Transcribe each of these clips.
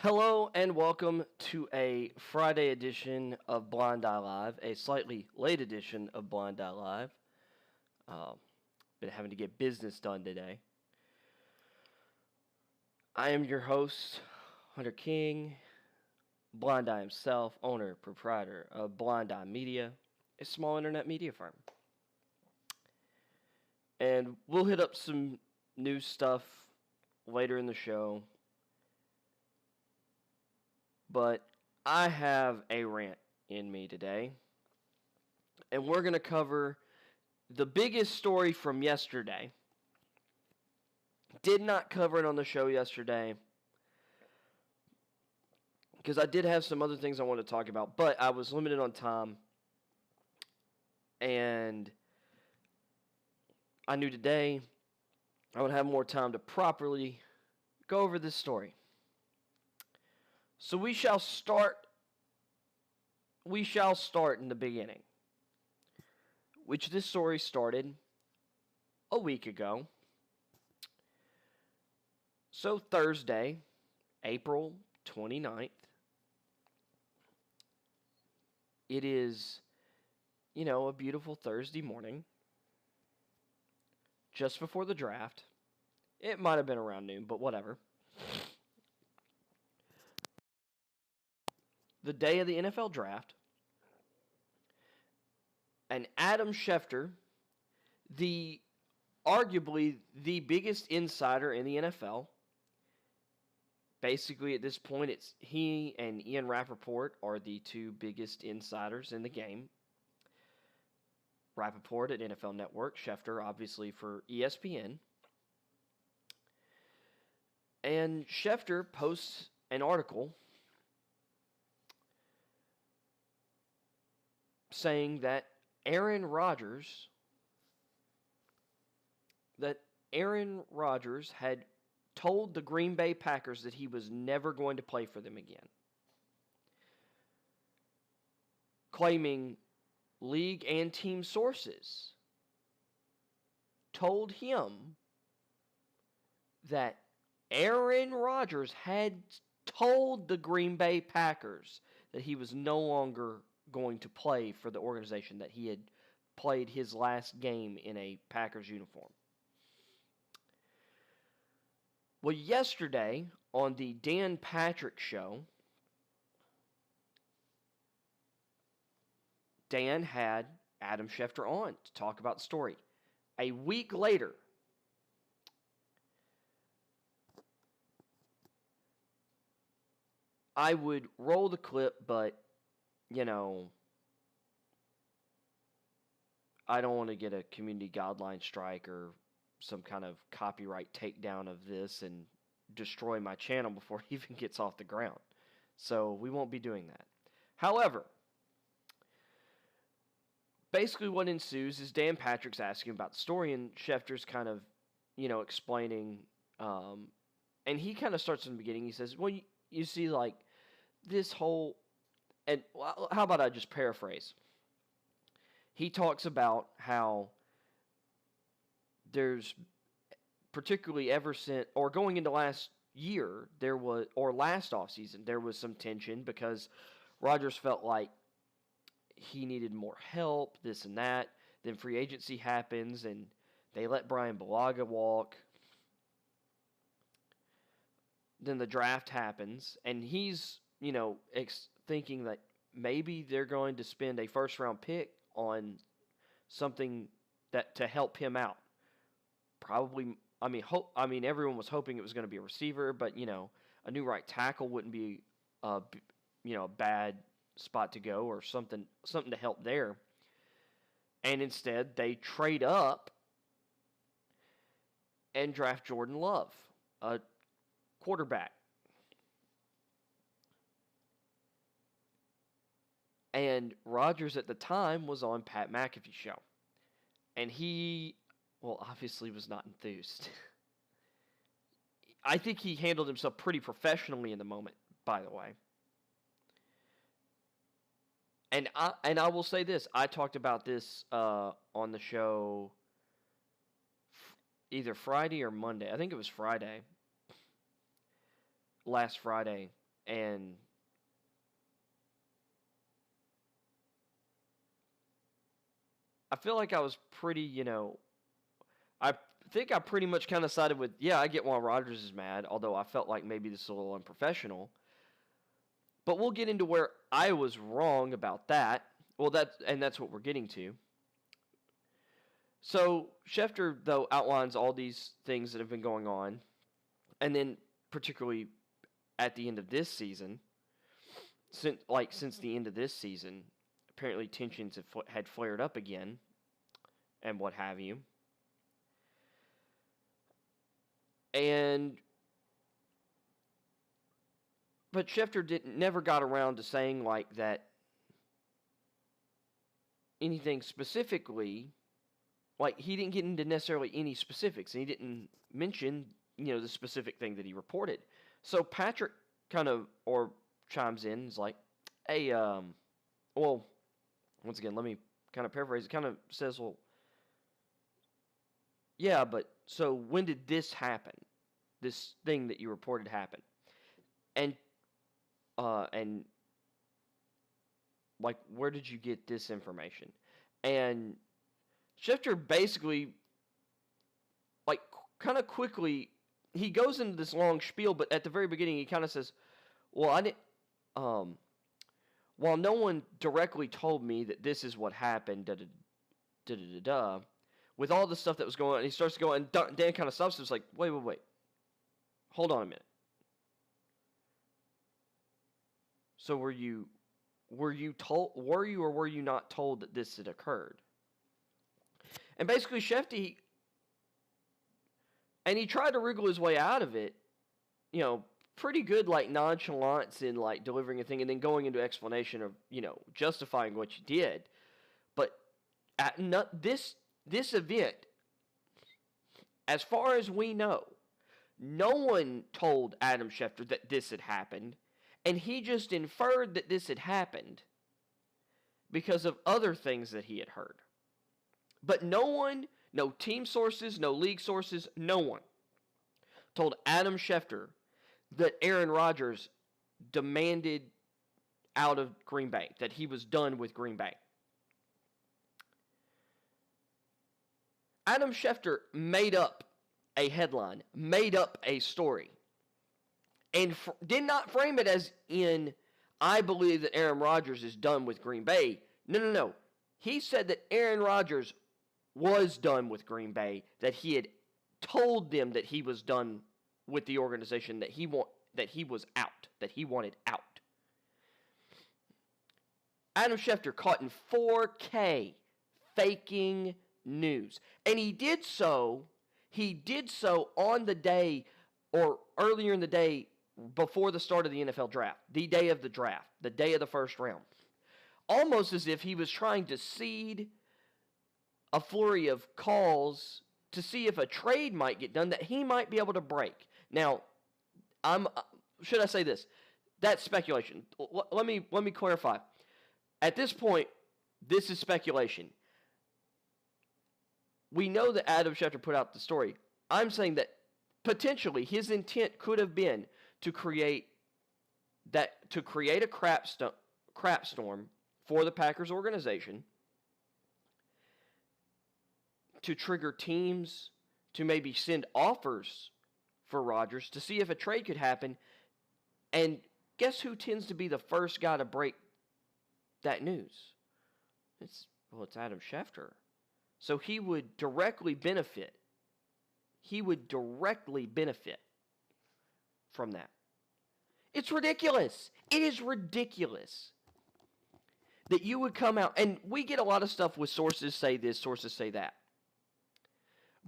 Hello and welcome to a Friday edition of Blind Eye Live, a slightly late edition of Blind Eye Live. Been having to get business done today. I am your host, Hunter King, Blind Eye himself, owner, proprietor of Blind Eye Media, a small internet media firm. And we'll hit up some new stuff later in the show. But I have a rant in me today. And we're going to cover the biggest story from yesterday. Did not cover it on the show yesterday because I did have some other things I wanted to talk about, but I was limited on time. And I knew today I would have more time to properly go over this story. So we shall start in the beginning, which this story started a week ago. So Thursday, April 29th, it is, a beautiful Thursday morning, just before the draft. It might have been around noon, but whatever. The day of the NFL draft, and Adam Schefter, arguably the biggest insider in the NFL. Basically, at this point, it's he and Ian Rappaport are the two biggest insiders in the game. Rappaport at NFL Network, Schefter obviously for ESPN. And Schefter posts an article saying that Aaron Rodgers had told the Green Bay Packers that he was never going to play for them again. Claiming league and team sources told him that Aaron Rodgers had told the Green Bay Packers that he was no longer going to play for the organization, that he had played his last game in a Packers uniform. Well, yesterday on the Dan Patrick Show, Dan had Adam Schefter on to talk about the story. A week later, I would roll the clip, but, I don't want to get a community guideline strike or some kind of copyright takedown of this and destroy my channel before it even gets off the ground. So we won't be doing that. However, basically what ensues is Dan Patrick's asking about the story, and Schefter's kind of, explaining, and he kind of starts in the beginning. He says, well, you see, like, this whole, and how about I just paraphrase? He talks about how there's, particularly ever since, or going into last year, last offseason, there was some tension because Rodgers felt like he needed more help, this and that. Then free agency happens, and they let Brian Bulaga walk. Then the draft happens, and he's, thinking that maybe they're going to spend a first-round pick on something that to help him out. Probably, everyone was hoping it was going to be a receiver, but, a new right tackle wouldn't be, a bad spot to go, or something to help there. And instead, they trade up and draft Jordan Love, a quarterback. And Rodgers at the time was on Pat McAfee's show. And he, obviously was not enthused. I think he handled himself pretty professionally in the moment, by the way. And I will say this. I talked about this on the show either Friday or Monday. I think it was Friday. Last Friday. And I feel like I was pretty, I think I pretty much kind of sided with, yeah, I get why Rodgers is mad, although I felt like maybe this is a little unprofessional. But we'll get into where I was wrong about that. Well, that's what we're getting to. So Schefter, though, outlines all these things that have been going on, and then particularly at the end of this season, since the end of this season, apparently tensions had flared up again, and what have you. But Schefter never got around to saying like that anything specifically. Like, he didn't get into necessarily any specifics, and he didn't mention, the specific thing that he reported. So Patrick kind of, chimes in, and is like, hey, well, once again, let me kind of paraphrase. It kind of says, well, yeah, but so when did this happen? This thing that you reported happened? And like, where did you get this information? And Schefter basically, like, kind of quickly, he goes into this long spiel, but at the very beginning, he kind of says, well, I didn't, while no one directly told me that this is what happened, with all the stuff that was going on, he starts to go, and Dan kind of stops and is like, wait, hold on a minute. So were you told, were you or were you not told that this had occurred? And basically, Schefter, he tried to wriggle his way out of it, pretty good, like, nonchalance in, like, delivering a thing and then going into explanation of, justifying what you did. But this event, as far as we know, no one told Adam Schefter that this had happened, and he just inferred that this had happened because of other things that he had heard. But no one, no team sources, no league sources, no one told Adam Schefter that Aaron Rodgers demanded out of Green Bay, that he was done with Green Bay. Adam Schefter made up a headline, made up a story, and did not frame it as in, I believe that Aaron Rodgers is done with Green Bay. No. He said that Aaron Rodgers was done with Green Bay, that he had told them that he was done with the organization, that he was out, that he wanted out. Adam Schefter caught in 4K faking news. And he did so on the day, or earlier in the day before the start of the NFL draft, the day of the draft, the day of the first round. Almost as if he was trying to seed a flurry of calls to see if a trade might get done that he might be able to break. Now, should I say this? That's speculation. Let me clarify. At this point, this is speculation. We know that Adam Schefter put out the story. I'm saying that potentially his intent could have been to create a crap storm for the Packers organization, to trigger teams to maybe send offers for Rodgers to see if a trade could happen. And guess who tends to be the first guy to break that news? It's Adam Schefter. So he would directly benefit. He would directly benefit from that. It's ridiculous. It is ridiculous that you would come out, and we get a lot of stuff with sources say this, sources say that.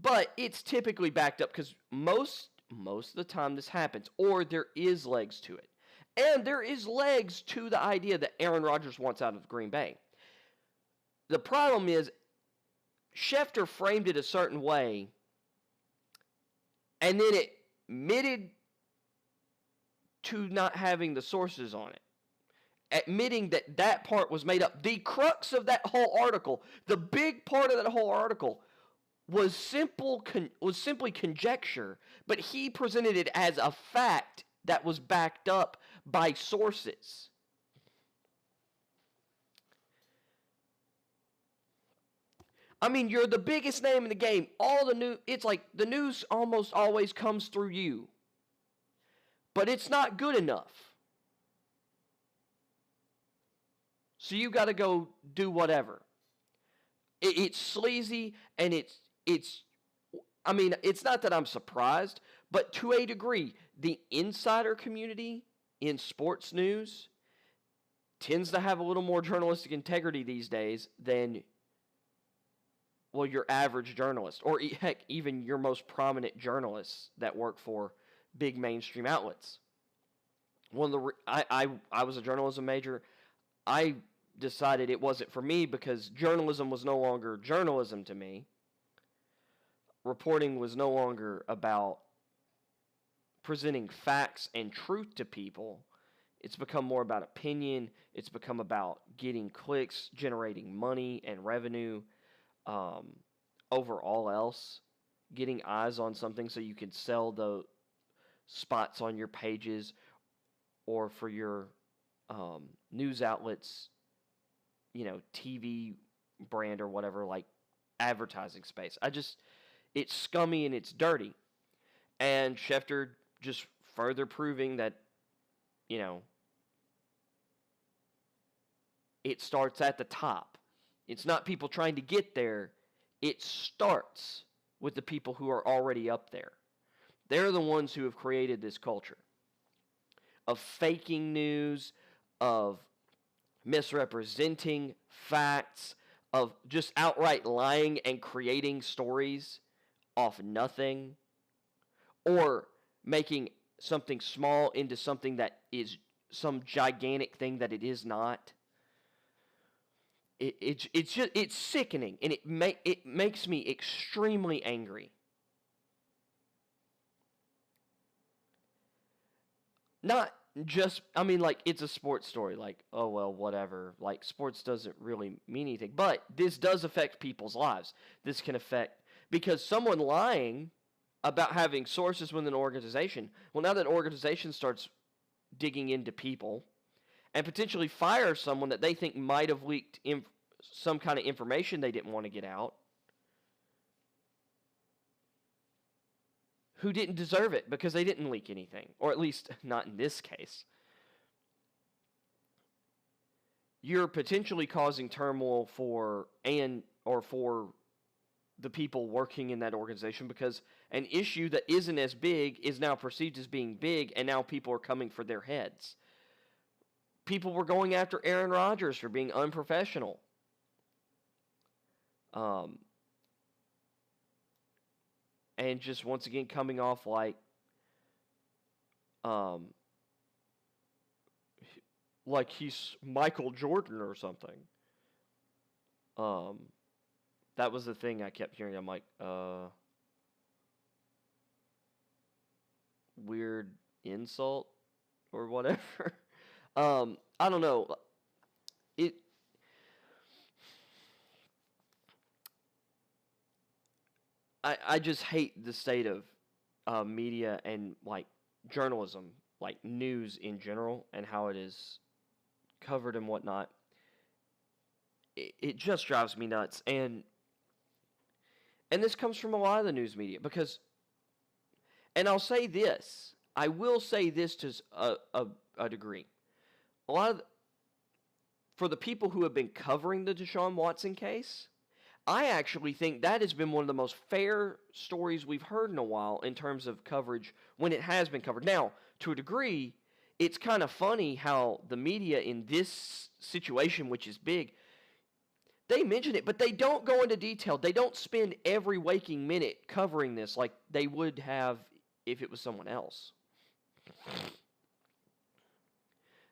But it's typically backed up because most of the time this happens, or there is legs to it. And there is legs to the idea that Aaron Rodgers wants out of Green Bay. The problem is Schefter framed it a certain way, and then it admitted to not having the sources on it, admitting that part was made up. The crux of that whole article, the big part of that whole article, was simply conjecture, but he presented it as a fact that was backed up by sources. I mean, you're the biggest name in the game. All the news, it's like the news almost always comes through you. But it's not good enough. So you got to go do whatever. It's sleazy, and it's I mean, it's not that I'm surprised, but to a degree, the insider community in sports news tends to have a little more journalistic integrity these days than, well, your average journalist, or heck, even your most prominent journalists that work for big mainstream outlets. One of the I was a journalism major. I decided it wasn't for me because journalism was no longer journalism to me. Reporting was no longer about presenting facts and truth to people. It's become more about opinion. It's become about getting clicks, generating money and revenue. Over all else, getting eyes on something so you can sell the spots on your pages or for your news outlets, TV brand or whatever, like advertising space. It's scummy and it's dirty. And Schefter just further proving that, it starts at the top. It's not people trying to get there. It starts with the people who are already up there. They're the ones who have created this culture of faking news, of misrepresenting facts, of just outright lying and creating stories off nothing, or making something small into something that is some gigantic thing that it is not. It's sickening, and it makes me extremely angry. Not just, it's a sports story. Like, oh, well, whatever. Like, sports doesn't really mean anything. But this does affect people's lives. This can affect, because someone lying about having sources within an organization, well, now that organization starts digging into people and potentially fire someone that they think might have leaked some kind of information they didn't want to get out, who didn't deserve it because they didn't leak anything, or at least not in this case. You're potentially causing turmoil for the people working in that organization, because an issue that isn't as big is now perceived as being big, and now people are coming for their heads. People were going after Aaron Rodgers for being unprofessional. And just once again coming off like he's Michael Jordan or something. That was the thing I kept hearing. I'm like, weird insult or whatever. I don't know. I just hate the state of media and like journalism, like news in general, and how it is covered and whatnot. It just drives me nuts, and this comes from a lot of the news media, because, and I'll say this, I will say this to a degree, a lot of for the people who have been covering the Deshaun Watson case, I actually think that has been one of the most fair stories we've heard in a while in terms of coverage when it has been covered. Now, to a degree, it's kind of funny how the media in this situation, which is big, they mention it, but they don't go into detail. They don't spend every waking minute covering this like they would have if it was someone else.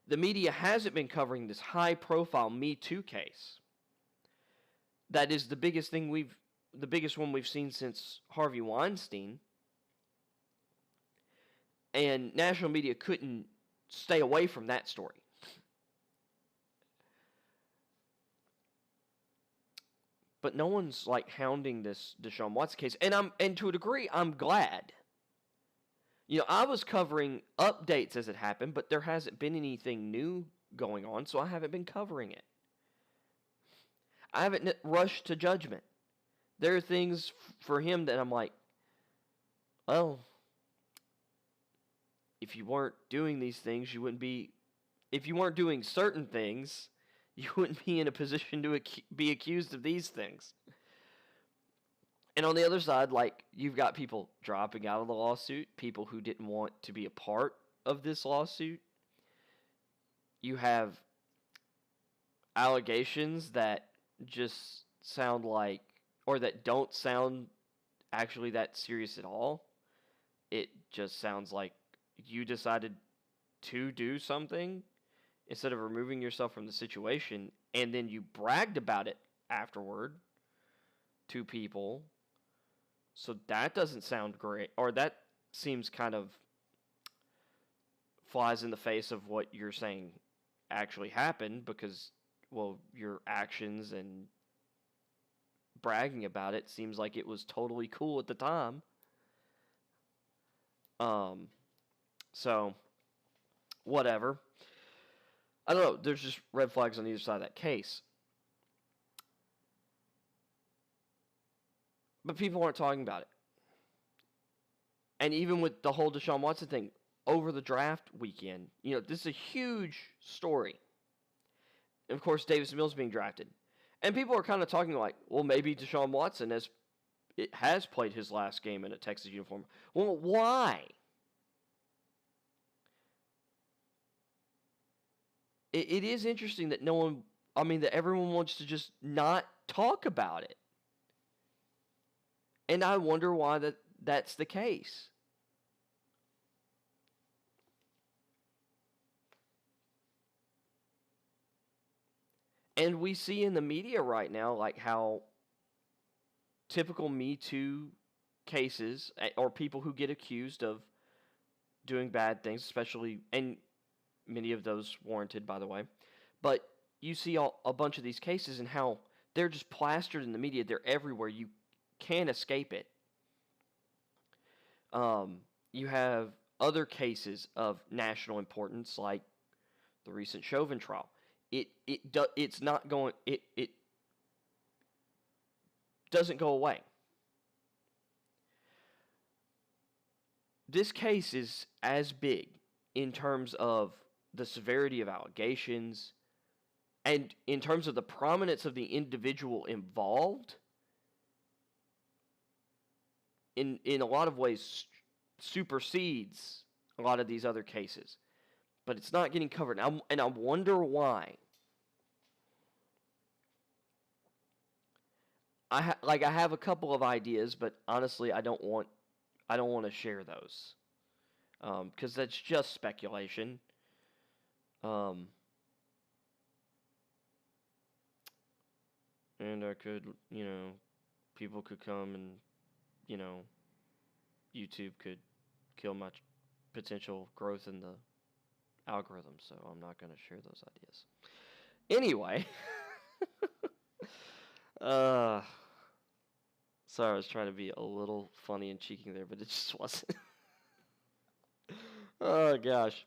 The media hasn't been covering this high-profile Me Too case. That is the biggest one we've seen since Harvey Weinstein. And national media couldn't stay away from that story. But no one's like hounding this Deshaun Watson case, and to a degree I'm glad. I was covering updates as it happened, but there hasn't been anything new going on, so I haven't been covering it. I haven't rushed to judgment. There are things for him that I'm like, well, if you weren't doing these things, you wouldn't be. If you weren't doing certain things, you wouldn't be in a position to be accused of these things. And on the other side, like, you've got people dropping out of the lawsuit, people who didn't want to be a part of this lawsuit. You have allegations that just sound like, or that don't sound actually that serious at all. It just sounds like you decided to do something instead of removing yourself from the situation, and then you bragged about it afterward to people. So that doesn't sound great, or that seems kind of flies in the face of what you're saying actually happened, because, well, your actions and bragging about it seems like it was totally cool at the time. So, whatever. I don't know, there's just red flags on either side of that case. But people aren't talking about it. And even with the whole Deshaun Watson thing, over the draft weekend, this is a huge story. And of course, Davis Mills being drafted. And people are kind of talking like, well, maybe Deshaun Watson has played his last game in a Texas uniform. Well, why? It is interesting that that everyone wants to just not talk about it. And I wonder why that's the case. And we see in the media right now, like, how typical Me Too cases, or people who get accused of doing bad things, especially, and many of those warranted, by the way, but you see a bunch of these cases and how they're just plastered in the media. They're everywhere. You can't escape it. You have other cases of national importance, like the recent Chauvin trial. It's not going. It doesn't go away. This case is as big in terms of the severity of allegations and in terms of the prominence of the individual involved. In a lot of ways, supersedes a lot of these other cases, but it's not getting covered. And I wonder why. I have a couple of ideas, but honestly, I don't want to share those, because that's just speculation. And I could, people could come and, YouTube could kill my potential growth in the algorithm, so I'm not going to share those ideas. Anyway, sorry, I was trying to be a little funny and cheeky there, but it just wasn't. Oh, gosh.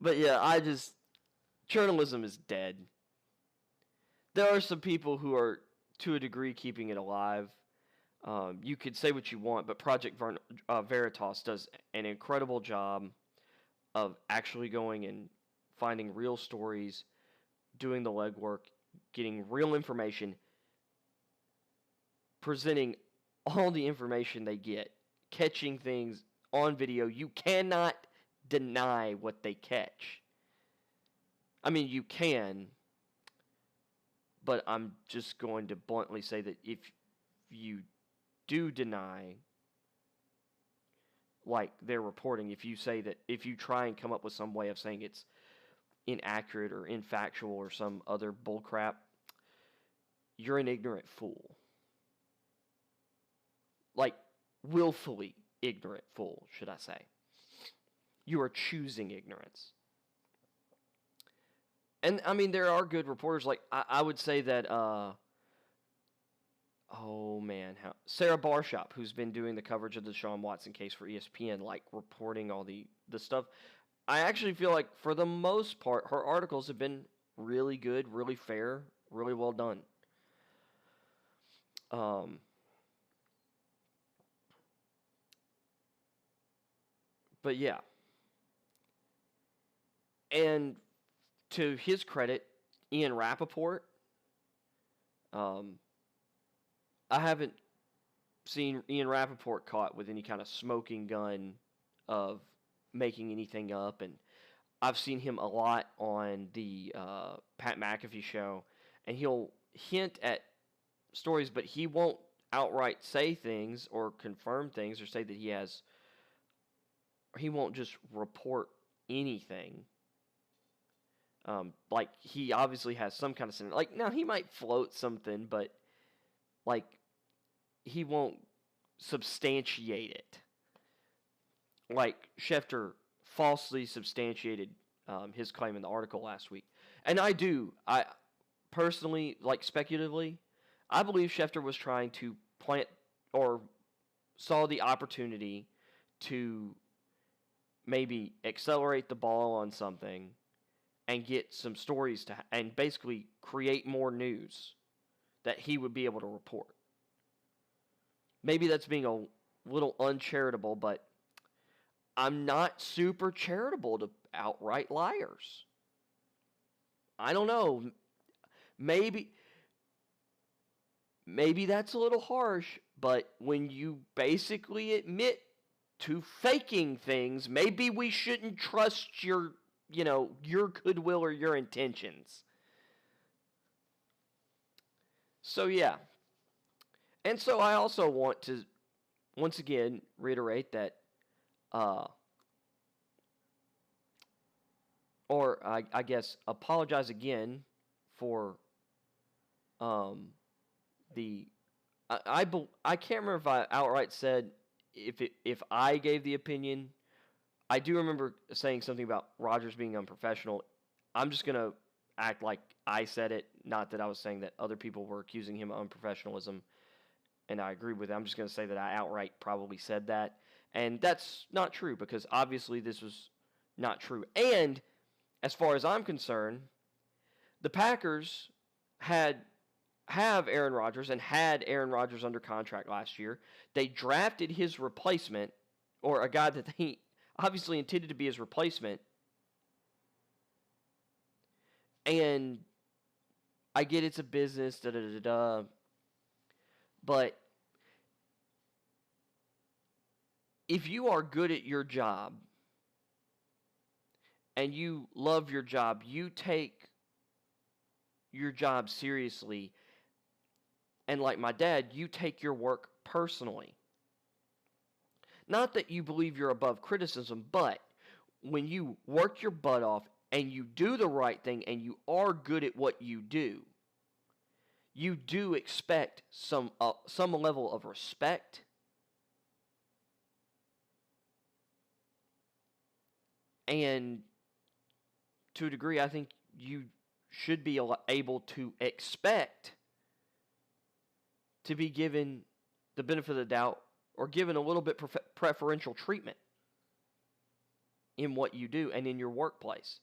But yeah, journalism is dead. There are some people who are, to a degree, keeping it alive. You could say what you want, but Project Veritas does an incredible job of actually going and finding real stories, doing the legwork, getting real information, presenting all the information they get, catching things on video. You cannot deny what they catch. I mean, you can, but I'm just going to bluntly say that if you do deny, like they're reporting, if you try and come up with some way of saying it's inaccurate or infactual or some other bullcrap, you're an ignorant fool. Like, willfully ignorant fool, should I say. You are choosing ignorance. And, I mean, there are good reporters. Like, I would say that oh man, how Sarah Barshop, who's been doing the coverage of the Deshaun Watson case for ESPN, like reporting all the stuff. I actually feel like for the most part, her articles have been really good, really fair, really well done. Um, but yeah, and to his credit, Ian Rappaport, um, I haven't seen Ian Rappaport caught with any kind of smoking gun of making anything up, and I've seen him a lot on the Pat McAfee show, and he'll hint at stories, but he won't outright say things or confirm things or say that he has. He won't just report anything. Like he obviously has some kind of like now he might float something, but like he won't substantiate it. Like Schefter falsely substantiated his claim in the article last week, and I personally, like speculatively, I believe Schefter was trying to plant or saw the opportunity to maybe accelerate the ball on something and get some stories and basically create more news that he would be able to report. Maybe that's being a little uncharitable, but I'm not super charitable to outright liars. I don't know. Maybe that's a little harsh, but when you basically admit to faking things, maybe we shouldn't trust your goodwill or your intentions. So yeah. And so I also want to once again reiterate that or I guess apologize again for the I can't remember if I outright said if I gave the opinion. I do remember saying something about Rodgers being unprofessional. I'm just gonna act like I said it, not that I was saying that other people were accusing him of unprofessionalism, and I agree with it. I'm just gonna say that I outright probably said that, and that's not true because obviously this was not true. And as far as I'm concerned, the Packers have Aaron Rodgers and had Aaron Rodgers under contract last year. They drafted his replacement, or a guy that they obviously intended to be his replacement. And I get it's a business, but if you are good at your job and you love your job, you take your job seriously. And like my dad, you take your work personally. Not that you believe you're above criticism, but when you work your butt off and you do the right thing and you are good at what you do expect some level of respect. And to a degree, I think you should be able to expect to be given the benefit of the doubt or given a little bit preferential treatment in what you do and in your workplace.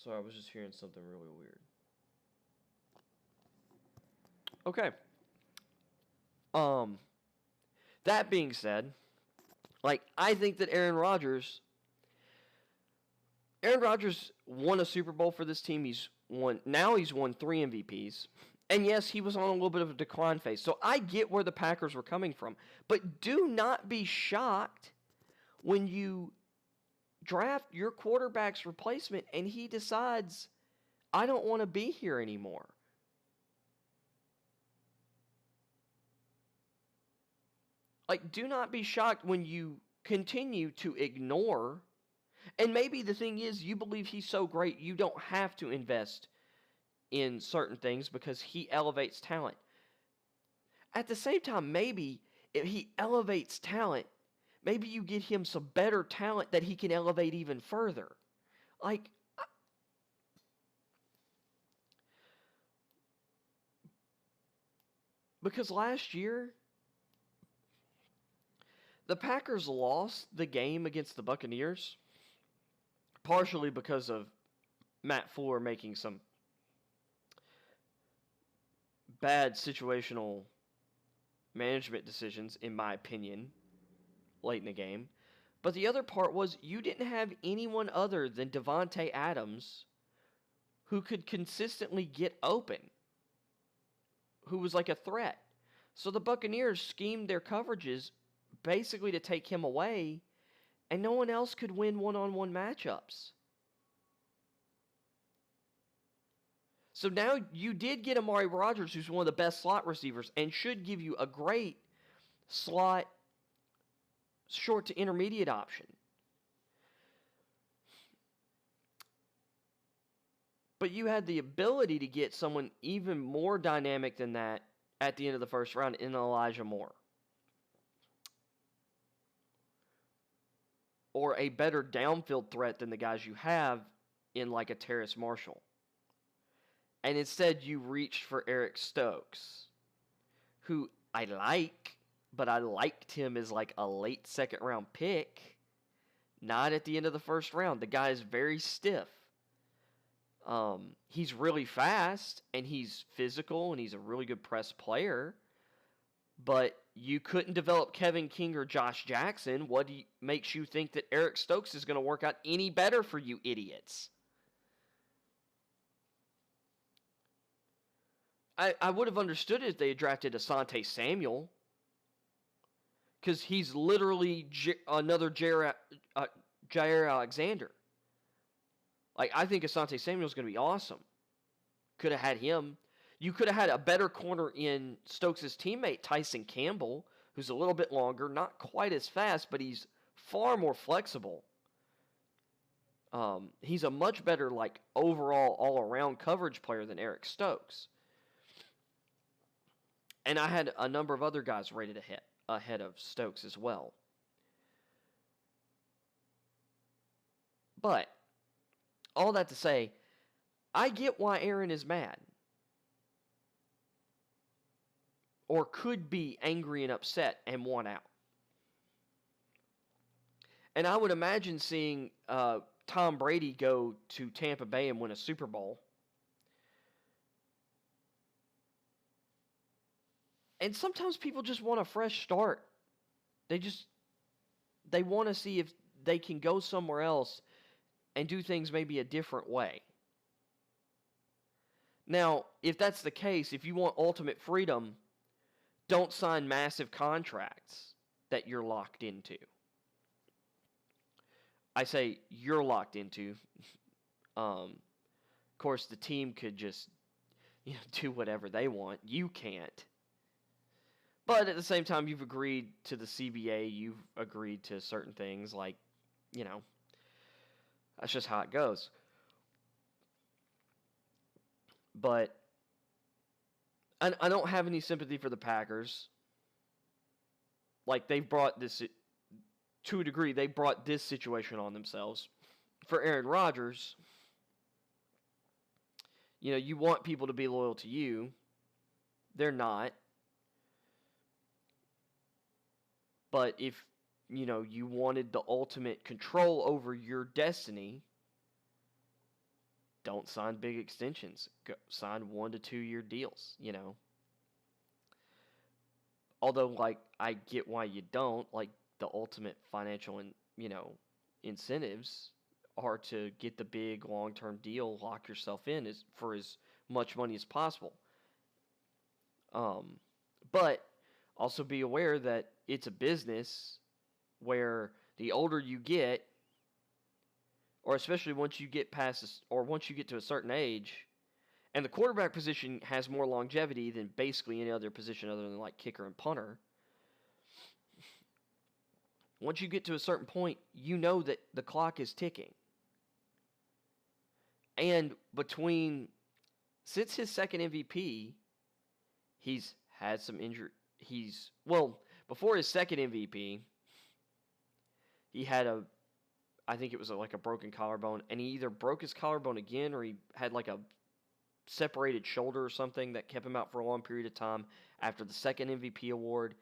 Sorry, I was just hearing something really weird. Okay. That being said, like I think that Aaron Rodgers won a Super Bowl for this team. He's won 3 MVPs. And yes, he was on a little bit of a decline phase. So I get where the Packers were coming from. But do not be shocked when you draft your quarterback's replacement and he decides, I don't want to be here anymore. Like, do not be shocked when you continue to ignore. And maybe the thing is, you believe he's so great, you don't have to invest in certain things because he elevates talent. At the same time, maybe if he elevates talent, maybe you get him some better talent that he can elevate even further. Like, because last year, the Packers lost the game against the Buccaneers, partially because of Matt Fuller making some bad situational management decisions, in my opinion, late in the game. But the other part was you didn't have anyone other than Devontae Adams who could consistently get open, who was like a threat. So the Buccaneers schemed their coverages basically to take him away, and no one else could win one-on-one matchups. So now you did get Amari Rodgers, who's one of the best slot receivers and should give you a great slot short to intermediate option. But you had the ability to get someone even more dynamic than that at the end of the first round in Elijah Moore. Or a better downfield threat than the guys you have in like a Terrace Marshall. And instead you reached for Eric Stokes, who I like, but I liked him as like a late second round pick, not at the end of the first round. The guy is very stiff. He's really fast, and he's physical, and he's a really good press player. But you couldn't develop Kevin King or Josh Jackson. What makes you think that Eric Stokes is going to work out any better for you idiots? I would have understood it if they had drafted Asante Samuel, because he's literally another Jair Alexander. Like, I think Asante Samuel's going to be awesome. Could have had him. You could have had a better corner in Stokes' teammate, Tyson Campbell, who's a little bit longer, not quite as fast, but he's far more flexible. He's a much better, like, overall, all-around coverage player than Eric Stokes. And I had a number of other guys rated ahead of Stokes as well. But, all that to say, I get why Aaron is mad. Or could be angry and upset and want out. And I would imagine seeing Tom Brady go to Tampa Bay and win a Super Bowl. And sometimes people just want a fresh start. They want to see if they can go somewhere else and do things maybe a different way. Now, if that's the case, if you want ultimate freedom, don't sign massive contracts that you're locked into. I say you're locked into. Of course, the team could just do whatever they want. You can't. But at the same time, you've agreed to the CBA. You've agreed to certain things like, that's just how it goes. But I don't have any sympathy for the Packers. Like, they've brought this, to a degree, they brought this situation on themselves. For Aaron Rodgers, you want people to be loyal to you. They're not. But if, you wanted the ultimate control over your destiny, don't sign big extensions. Sign 1 to 2 year deals, Although, like, I get why you don't. Like, the ultimate financial incentives are to get the big long-term deal, lock yourself in for as much money as possible. But also be aware that it's a business where the older you get, or especially once you get once you get to a certain age, and the quarterback position has more longevity than basically any other position other than like kicker and punter. Once you get to a certain point, you know that the clock is ticking. And since his second MVP, he's had some injury. Before his second MVP, he had I think it was like a broken collarbone, and he either broke his collarbone again or he had like a separated shoulder or something that kept him out for a long period of time. After the second MVP award,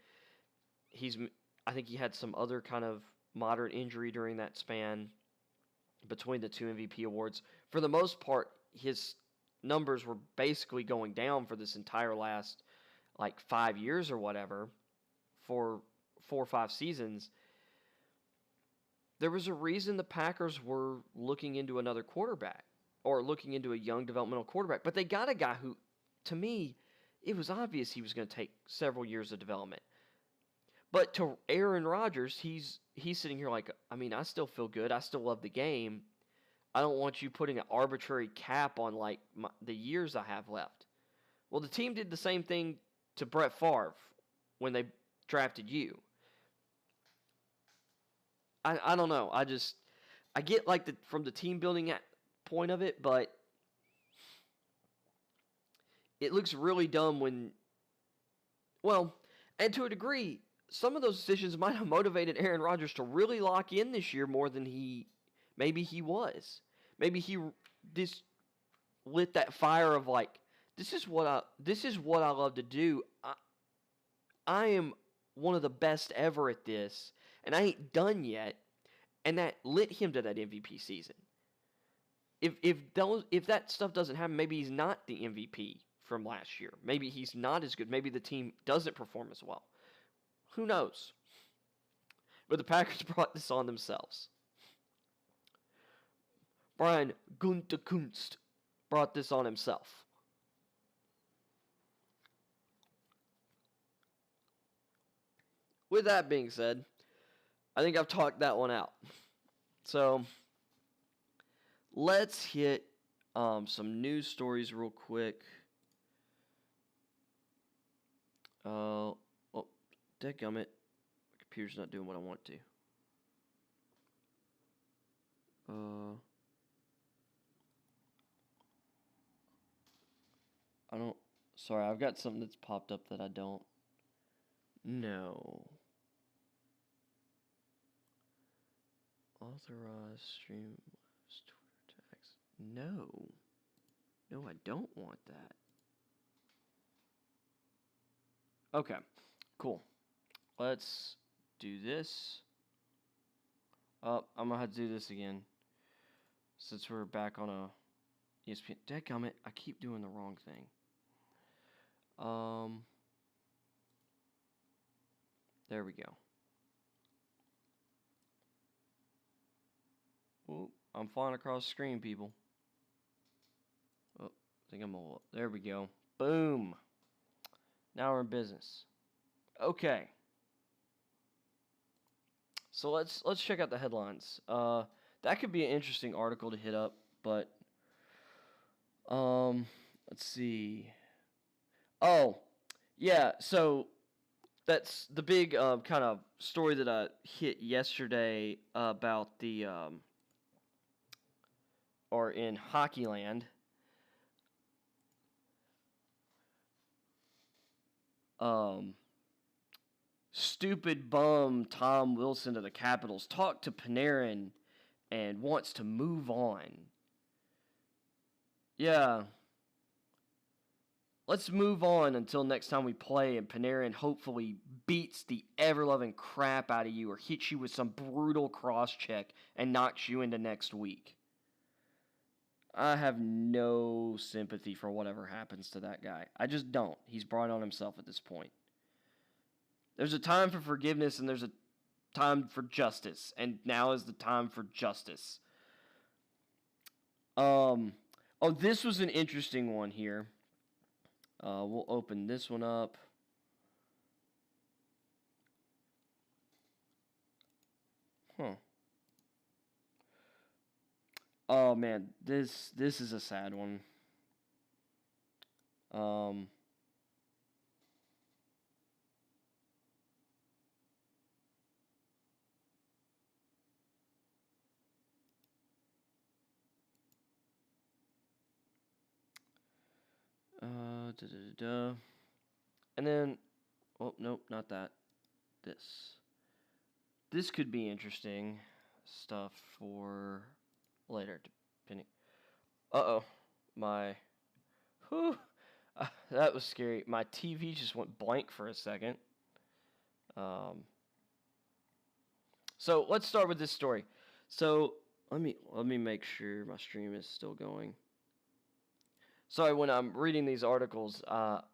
I think he had some other kind of moderate injury during that span between the two MVP awards. For the most part, his numbers were basically going down for this entire last like 5 years or whatever, for 4 or 5 seasons. There was a reason the Packers were looking into another quarterback, or looking into a young developmental quarterback, but they got a guy who, to me, it was obvious he was going to take several years of development. But to Aaron Rodgers, he's sitting here like, I mean, I still feel good. I still love the game. I don't want you putting an arbitrary cap on like the years I have left. Well, the team did the same thing to Brett Favre when they drafted you. I don't know. I get like from the team building point of it, but it looks really dumb when, well, and to a degree, some of those decisions might have motivated Aaron Rodgers to really lock in this year more than maybe he was. Maybe he just lit that fire of like, this is what I love to do. I am one of the best ever at this, and I ain't done yet. And that lit him to that MVP season. If that stuff doesn't happen, maybe he's not the MVP from last year. Maybe he's not as good. Maybe the team doesn't perform as well. Who knows? But the Packers brought this on themselves. Brian Gutekunst brought this on himself. With that being said, I think I've talked that one out. So let's hit some news stories real quick. Oh, dadgummit. My computer's not doing what I want to. Sorry, I've got something that's popped up that I don't know. Authorize stream Twitter tags. No, I don't want that. Okay, cool. Let's do this. I'm gonna have to do this again since we're back on a ESPN. Dadgummit, I keep doing the wrong thing. There we go. Oh, I'm flying across the screen, people. Oh, I think I'm all up. There we go. Boom. Now we're in business. Okay. So let's check out the headlines. That could be an interesting article to hit up, but let's see. Oh, yeah. So that's the big kind of story that I hit yesterday about the or in Hockeyland. Stupid bum Tom Wilson of the Capitals talked to Panarin and wants to move on. Yeah. Let's move on until next time we play, and Panarin hopefully beats the ever-loving crap out of you or hits you with some brutal cross-check and knocks you into next week. I have no sympathy for whatever happens to that guy. I just don't. He's brought on himself at this point. There's a time for forgiveness and there's a time for justice, and now is the time for justice. This was an interesting one here. We'll open this one up. Oh man, this is a sad one. And then, oh, nope, not that. This. this could be interesting stuff for later, depending. Uh-oh. Whew, that was scary. My TV just went blank for a second. So let's start with this story. So let me make sure my stream is still going. Sorry, when I'm reading these articles,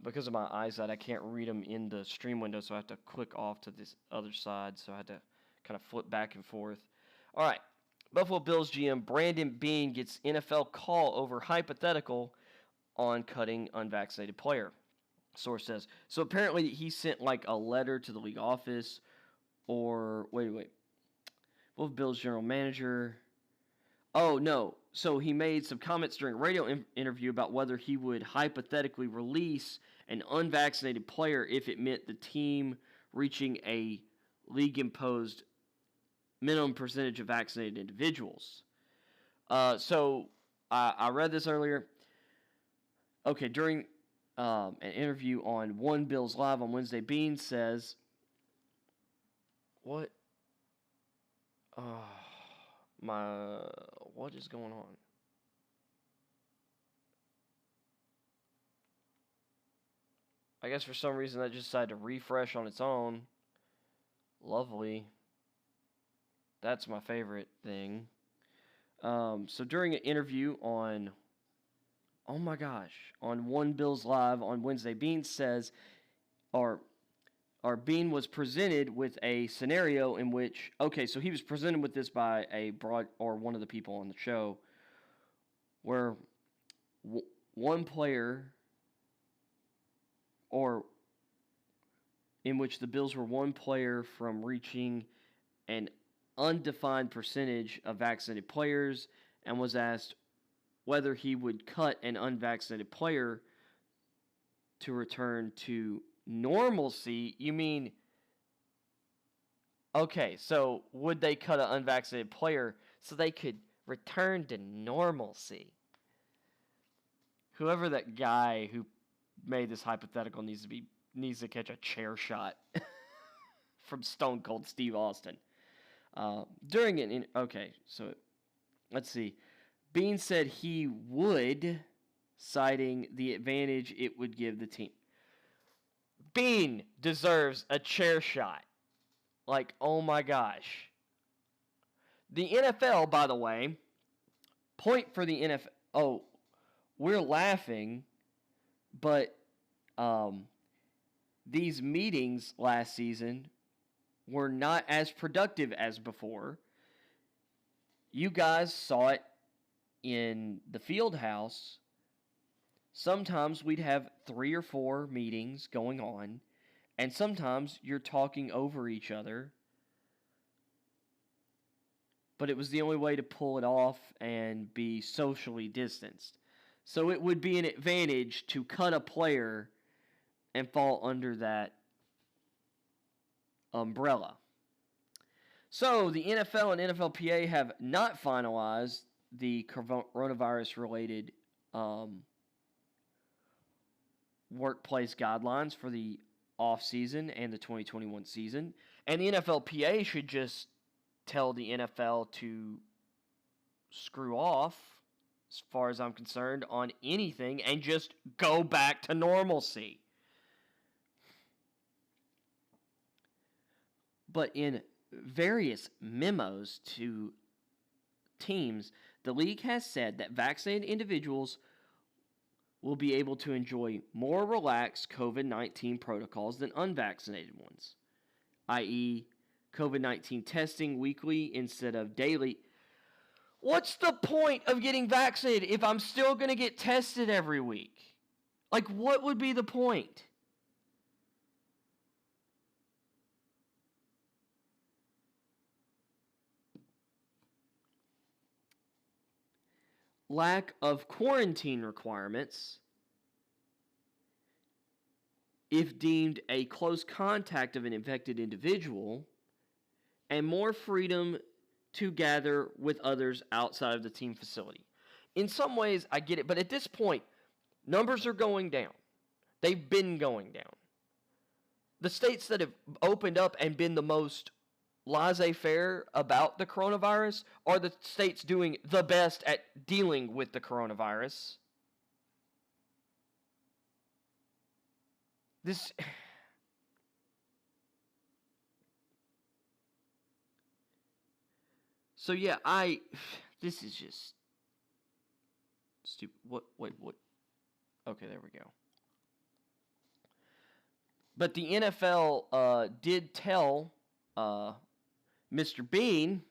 because of my eyesight, I can't read them in the stream window, so I have to click off to this other side. So I had to kind of flip back and forth. All right. Buffalo Bills GM Brandon Beane gets NFL call over hypothetical on cutting unvaccinated player. Source says. So apparently he sent like a letter to the league office, or wait. Buffalo Bills general manager. Oh, no. So he made some comments during a radio interview about whether he would hypothetically release an unvaccinated player if it meant the team reaching a league-imposed minimum percentage of vaccinated individuals. So I read this earlier. Okay, during an interview on One Bills Live on Wednesday, Beane says, what? What is going on? I guess for some reason that just decided to refresh on its own. Lovely. That's my favorite thing. So during an interview on, on One Bills Live on Wednesday, Beane says, Beane was presented with a scenario in which, so he was presented with this by one of the people on the show, where one player, or in which the Bills were one player from reaching an undefined percentage of vaccinated players, and was asked whether he would cut an unvaccinated player to return to normalcy. You mean, so would they cut an unvaccinated player so they could return to normalcy? Whoever that guy who made this hypothetical needs to catch a chair shot from Stone Cold Steve Austin. Let's see. Beane said he would, citing the advantage it would give the team. Beane deserves a chair shot. Like, oh my gosh. The NFL, by the way, point for the NFL. Oh, we're laughing, but these meetings last season were not as productive as before. You guys saw it in the field house. Sometimes we'd have 3 or 4 meetings going on, and sometimes you're talking over each other. But it was the only way to pull it off and be socially distanced. So it would be an advantage to cut a player and fall under that umbrella. So the NFL and NFLPA have not finalized the coronavirus-related workplace guidelines for the off-season and the 2021 season. And the NFLPA should just tell the NFL to screw off, as far as I'm concerned, on anything and just go back to normalcy. But in various memos to teams, the league has said that vaccinated individuals will be able to enjoy more relaxed COVID-19 protocols than unvaccinated ones, i.e., COVID-19 testing weekly instead of daily. What's the point of getting vaccinated if I'm still going to get tested every week? Like, what would be the point? Lack of quarantine requirements, if deemed a close contact of an infected individual, and more freedom to gather with others outside of the team facility. In some ways, I get it, but at this point, numbers are going down. They've been going down. The states that have opened up and been the most laissez-faire about the coronavirus? Are the states doing the best at dealing with the coronavirus? This... So yeah, this is just stupid. Wait, what? Okay, there we go. But the NFL did tell Mr. Bean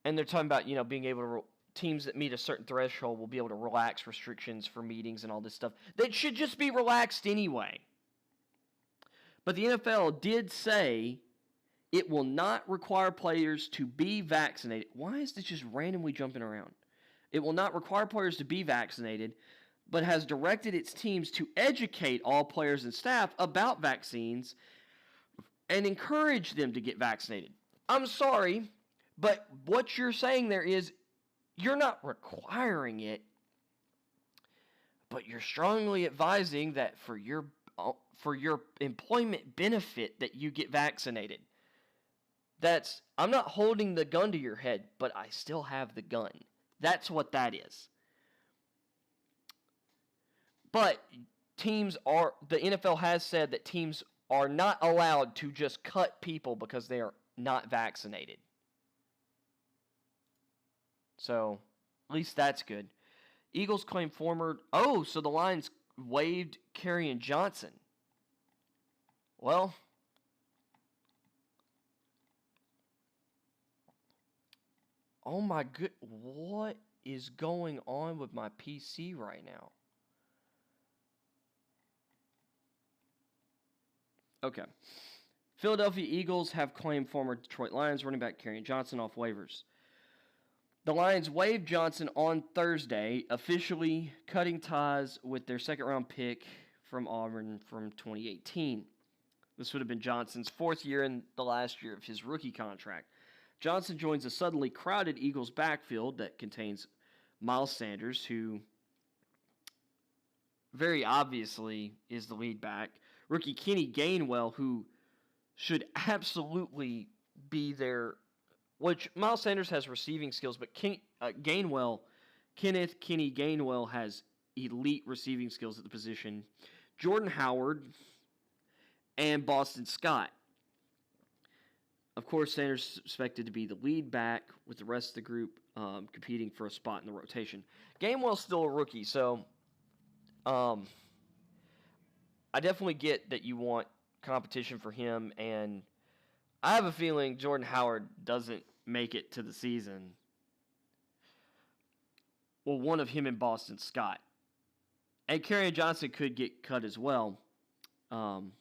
and they're talking about, being able to teams that meet a certain threshold will be able to relax restrictions for meetings and all this stuff. That should just be relaxed anyway. But the NFL did say it will not require players to be vaccinated. Why is this just randomly jumping around? It will not require players to be vaccinated, but has directed its teams to educate all players and staff about vaccines and encourage them to get vaccinated. I'm sorry, but what you're saying there is you're not requiring it, but you're strongly advising that for your employment benefit that you get vaccinated. I'm not holding the gun to your head, but I still have the gun. That's what that is. But the NFL has said that teams are not allowed to just cut people because they are not vaccinated. So, at least that's good. Eagles claim so the Lions waived Kerryon Johnson. Well, oh my good, what is going on with my PC right now? Okay. Philadelphia Eagles have claimed former Detroit Lions running back Kerryon Johnson off waivers. The Lions waived Johnson on Thursday, officially cutting ties with their second-round pick from Auburn from 2018. This would have been Johnson's fourth year and the last year of his rookie contract. Johnson joins a suddenly crowded Eagles backfield that contains Miles Sanders, who very obviously is the lead back, rookie Kenny Gainwell, who should absolutely be there. Which Miles Sanders has receiving skills, but Kenny Gainwell has elite receiving skills at the position. Jordan Howard and Boston Scott. Of course, Sanders is expected to be the lead back with the rest of the group competing for a spot in the rotation. Gainwell's still a rookie, so I definitely get that you want competition for him, and I have a feeling Jordan Howard doesn't make it to the season. Well, one of him and Boston Scott. And Kerryon Johnson could get cut as well. Gainwell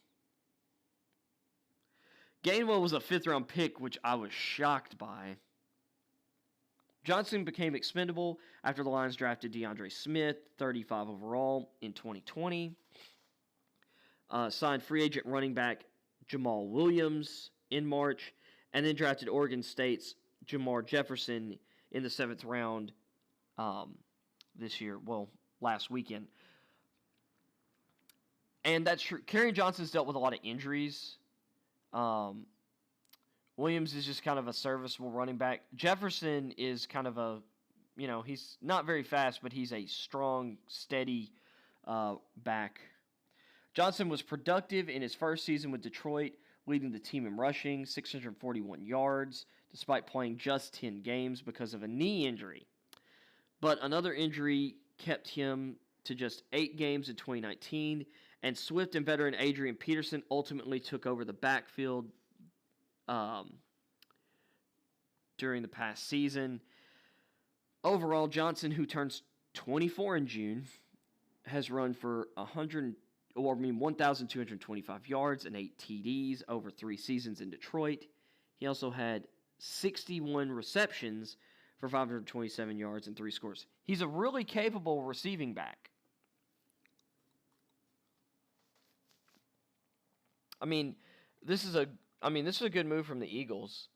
was a fifth-round pick, which I was shocked by. Johnson became expendable after the Lions drafted DeAndre Smith, 35 overall, in 2020. Signed free agent running back Jamal Williams in March, and then drafted Oregon State's Jamar Jefferson in the 7th round this year, last weekend. And that's true. Kerryon Johnson's dealt with a lot of injuries. Williams is just kind of a serviceable running back. Jefferson is kind of he's not very fast, but he's a strong, steady back. Johnson was productive in his first season with Detroit, leading the team in rushing, 641 yards, despite playing just 10 games because of a knee injury. But another injury kept him to just 8 games in 2019, and Swift and veteran Adrian Peterson ultimately took over the backfield during the past season. Overall, Johnson, who turns 24 in June, has run for 1,225 yards and 8 TDs over 3 seasons in Detroit. He also had 61 receptions for 527 yards and 3 scores. He's a really capable receiving back. This is a good move from the Eagles.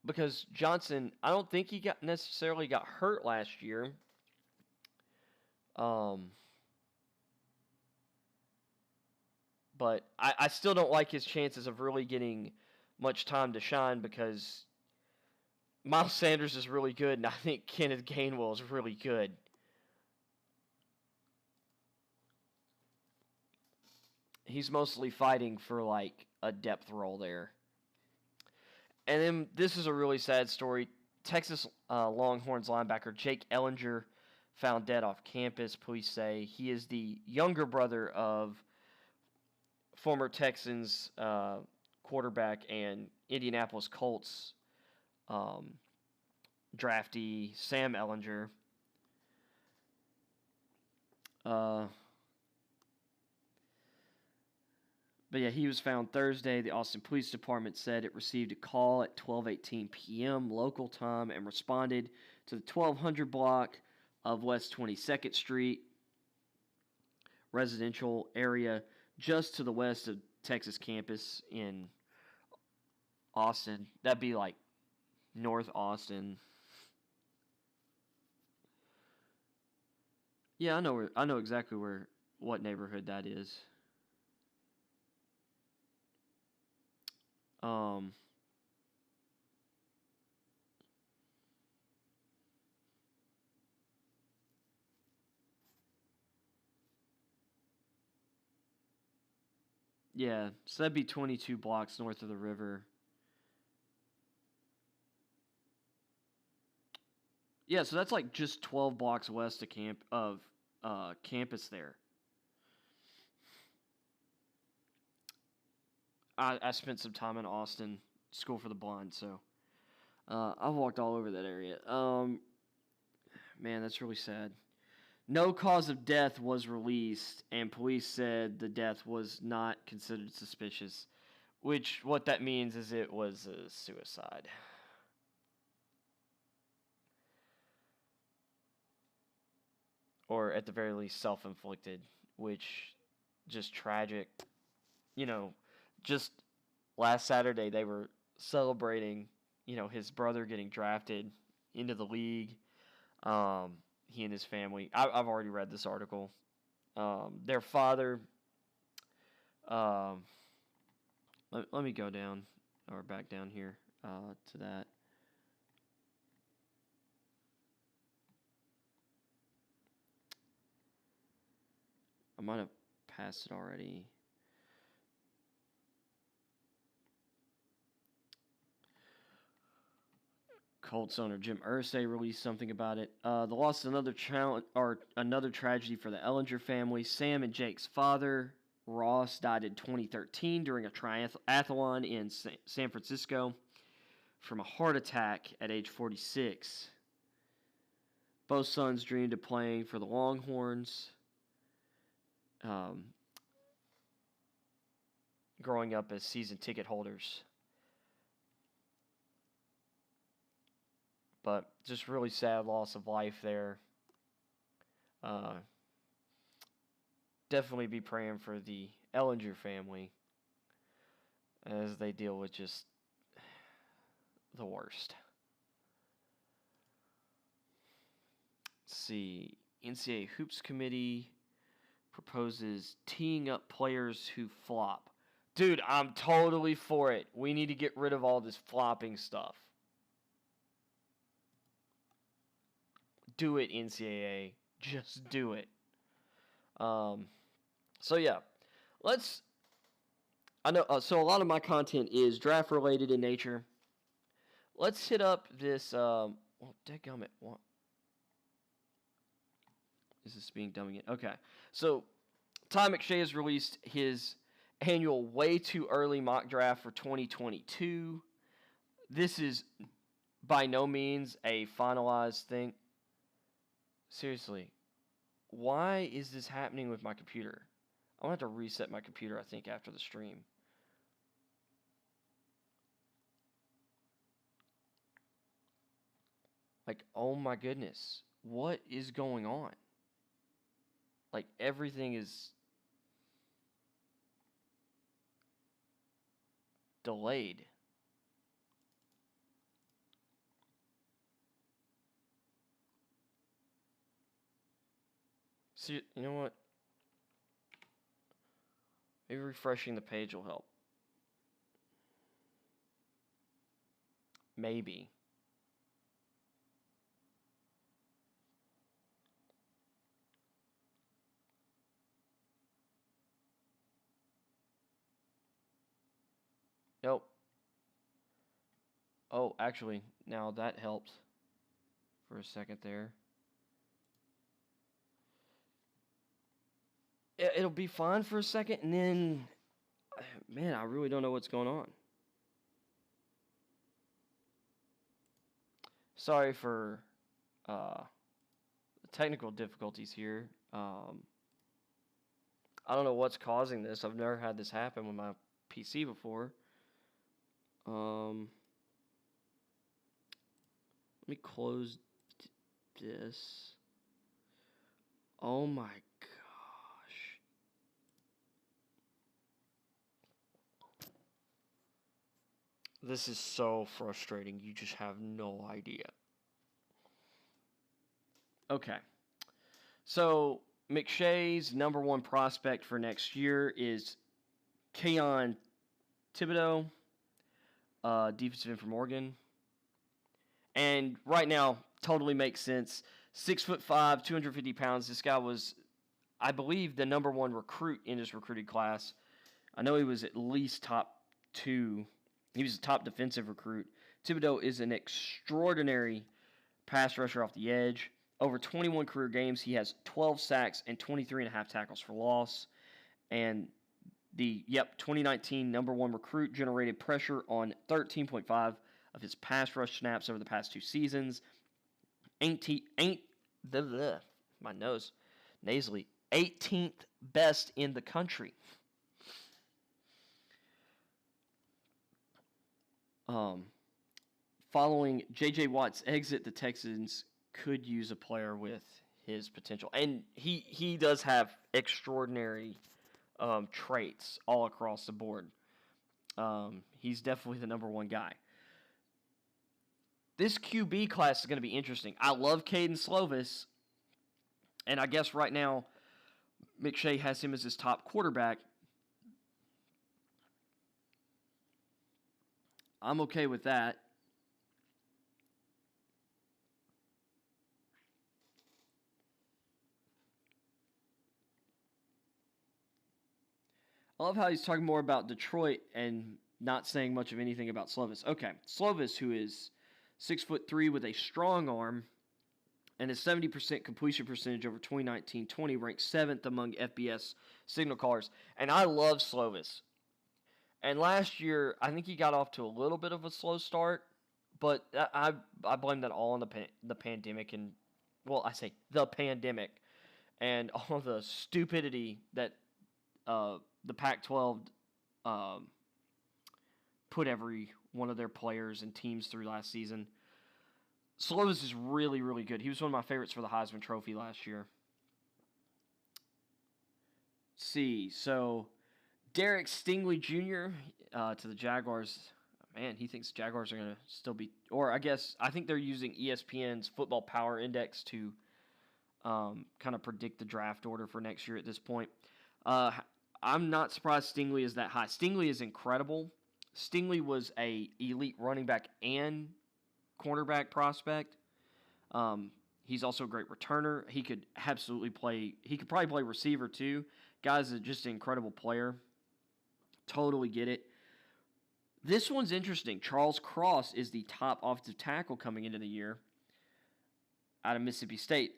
because Johnson, I don't think he necessarily got hurt last year. But I still don't like his chances of really getting much time to shine because Miles Sanders is really good, and I think Kenneth Gainwell is really good. He's mostly fighting for like a depth role there. And then this is a really sad story. Texas Longhorns linebacker Jake Ellinger found dead off campus. Police say he is the younger brother of former Texans quarterback and Indianapolis Colts draftee Sam Ellinger. But yeah, he was found Thursday. The Austin Police Department said it received a call at 12:18 p.m. local time and responded to the 1200 block of West 22nd Street residential area just to the west of Texas campus in Austin. That'd be like North Austin. Yeah, I know exactly what neighborhood that is. Yeah, so that'd be 22 blocks north of the river. Yeah, so that's like just 12 blocks west of campus there. I spent some time in Austin, School for the Blind, so I've walked all over that area. Man, that's really sad. No cause of death was released, and police said the death was not considered suspicious, which what that means is it was a suicide. Or at the very least self-inflicted, which just tragic. You know, just last Saturday they were celebrating, his brother getting drafted into the league. He and his family. I've already read this article. Their father. Let me go down or back down here to that. I might have passed it already. Colts owner Jim Irsay released something about it. The loss is another tragedy for the Ellinger family. Sam and Jake's father, Ross, died in 2013 during a triathlon in San Francisco from a heart attack at age 46. Both sons dreamed of playing for the Longhorns. Growing up as season ticket holders. But just really sad loss of life there. Definitely be praying for the Ellinger family as they deal with just the worst. Let's see. NCAA Hoops Committee proposes teeing up players who flop. Dude, I'm totally for it. We need to get rid of all this flopping stuff. Do it, NCAA. Just do it. So yeah, I know. So a lot of my content is draft related in nature. Let's hit up this. Well, dadgummit. What? Is this being done again? Okay. So, Ty McShay has released his annual way too early mock draft for 2022. This is by no means a finalized thing. Seriously, why is this happening with my computer? I'm going to have to reset my computer, I think, after the stream. Like, oh my goodness. What is going on? Like, everything is delayed. See, you know what? Maybe refreshing the page will help. Maybe. Nope. Oh, actually, now that helped for a second there. It'll be fine for a second, and then, man, I really don't know what's going on. Sorry for the technical difficulties here. I don't know what's causing this. I've never had this happen with my PC before. Let me close this. Oh my gosh. This is so frustrating. You just have no idea. Okay. So, McShay's number one prospect for next year is Keon Thibodeau, defensive end from Oregon. And right now, totally makes sense. 6'5", 250 pounds. This guy was, I believe, the number one recruit in his recruited class. I know he was at least top 2. He was a top defensive recruit. Thibodeau is an extraordinary pass rusher off the edge. Over 21 career games, he has 12 sacks and 23.5 tackles for loss. And the 2019 number one recruit generated pressure on 13.5 of his pass rush snaps over the past 2 seasons. My nose, nasally. 18th best in the country. Following J.J. Watt's exit, the Texans could use a player with his potential. And he does have extraordinary traits all across the board. He's definitely the number one guy. This QB class is going to be interesting. I love Caden Slovis, and I guess right now McShay has him as his top quarterback. I'm okay with that. I love how he's talking more about Detroit and not saying much of anything about Slovis. Okay, Slovis, who is 6'3" with a strong arm and a 70% completion percentage over 2019-20, ranked 7th among FBS signal callers. And I love Slovis. And last year, I think he got off to a little bit of a slow start, but I blame that all on the pandemic and, well, I say the pandemic and all the stupidity that the Pac-12 put every one of their players and teams through last season. Slovis is really, really good. He was one of my favorites for the Heisman Trophy last year. Let's see, so Derek Stingley Jr. To the Jaguars. Man, he thinks Jaguars are going to still be, or I think they're using ESPN's Football Power Index to kind of predict the draft order for next year at this point. I'm not surprised Stingley is that high. Stingley is incredible. Stingley was a elite running back and cornerback prospect. He's also a great returner. He could absolutely play. He could probably play receiver too. Guy's just an incredible player. Totally get it. This one's interesting. Charles Cross is the top offensive tackle coming into the year out of Mississippi State.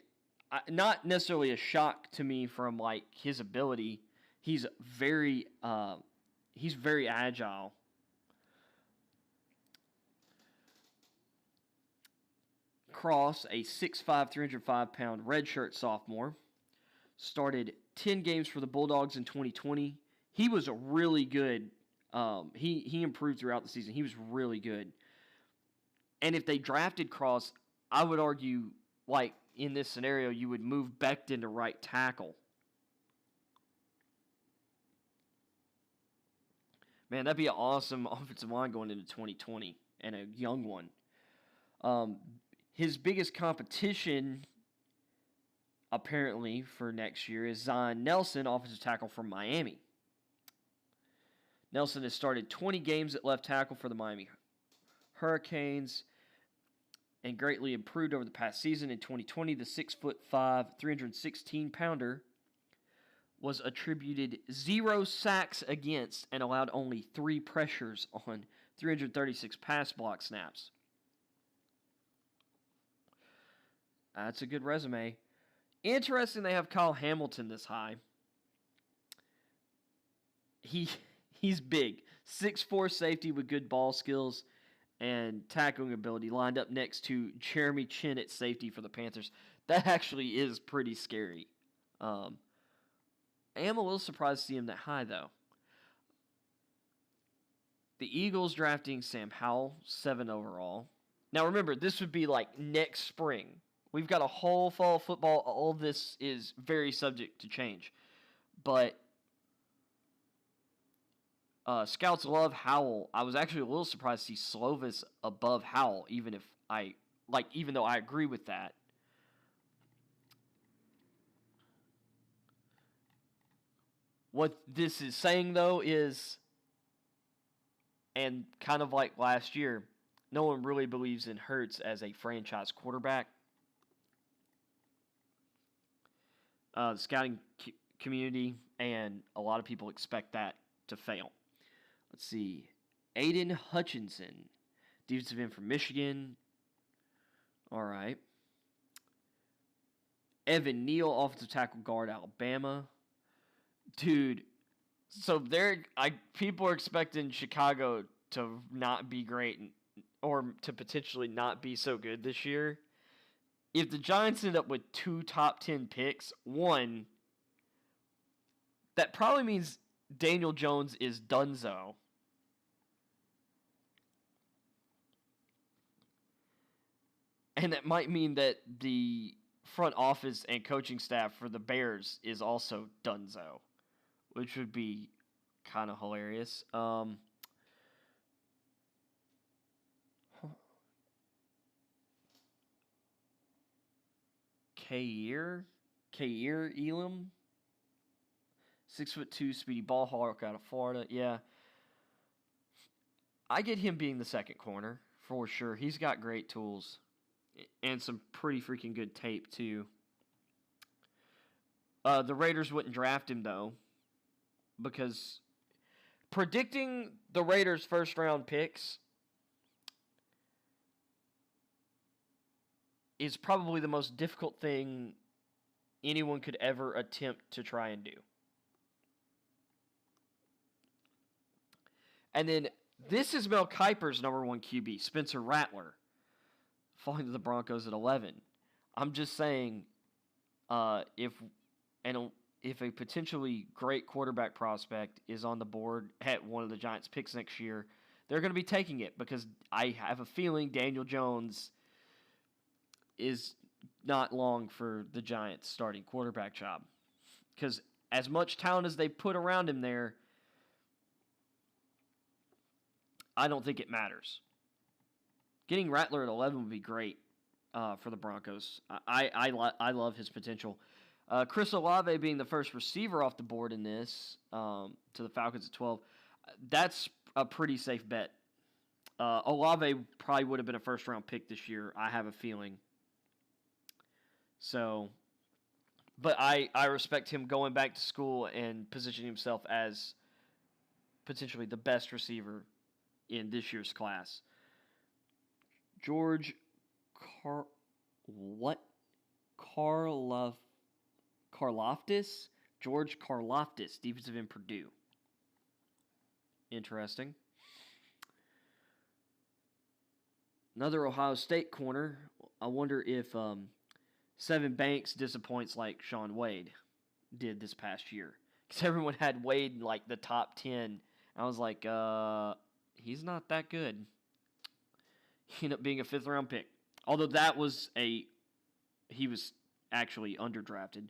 Not necessarily a shock to me from like his ability. He's very agile. Cross, a 6'5", 305-pound redshirt sophomore, started 10 games for the Bulldogs in 2020. He was a really good. He improved throughout the season. He was really good. And if they drafted Cross, I would argue, like in this scenario, you would move Becton to right tackle. Man, that'd be an awesome offensive line going into 2020 and a young one. His biggest competition apparently for next year is Zion Nelson, offensive tackle from Miami. Nelson has started 20 games at left tackle for the Miami Hurricanes and greatly improved over the past season. In 2020, the 6'5", 316-pounder was attributed 0 sacks against and allowed only 3 pressures on 336 pass block snaps. That's a good resume. Interesting they have Kyle Hamilton this high. He's big. 6'4" safety with good ball skills and tackling ability, lined up next to Jeremy Chin at safety for the Panthers. That actually is pretty scary. I am a little surprised to see him that high, though. The Eagles drafting Sam Howell, 7 overall. Now remember, this would be like next spring. We've got a whole fall of football. All this is very subject to change. But scouts love Howell. I was actually a little surprised to see Slovis above Howell, even though I agree with that. What this is saying, though, is, and kind of like last year, no one really believes in Hurts as a franchise quarterback. The scouting community and a lot of people expect that to fail. Let's see. Aiden Hutchinson, defensive end from Michigan. All right. Evan Neal, offensive tackle guard, Alabama. Dude, so people are expecting Chicago to not be great or to potentially not be so good this year. If the Giants end up with 2 top 10 picks, one, that probably means Daniel Jones is donezo. And that might mean that the front office and coaching staff for the Bears is also donezo, which would be kind of hilarious. Kair Elam, 6'2", speedy ball hawk out of Florida. Yeah, I get him being the second corner for sure. He's got great tools and some pretty freaking good tape too. The Raiders wouldn't draft him though, because predicting the Raiders' first round picks is probably the most difficult thing anyone could ever attempt to try and do. And then this is Mel Kiper's number 1 QB, Spencer Rattler, falling to the Broncos at 11. I'm just saying, if a potentially great quarterback prospect is on the board at one of the Giants' picks next year, they're going to be taking it, because I have a feeling Daniel Jones is not long for the Giants' starting quarterback job. Because as much talent as they put around him there, I don't think it matters. Getting Rattler at 11 would be great for the Broncos. I love his potential. Chris Olave being the first receiver off the board in this to the Falcons at 12, that's a pretty safe bet. Olave probably would have been a first-round pick this year, I have a feeling. So, but I respect him going back to school and positioning himself as potentially the best receiver in this year's class. George Karlaftis? George Karlaftis, defensive end Purdue. Interesting. Another Ohio State corner. I wonder if Seven Banks disappoints like Sean Wade did this past year. Because everyone had Wade in like the top 10. I was like, he's not that good. He ended up being a 5th round pick. Although he was actually underdrafted.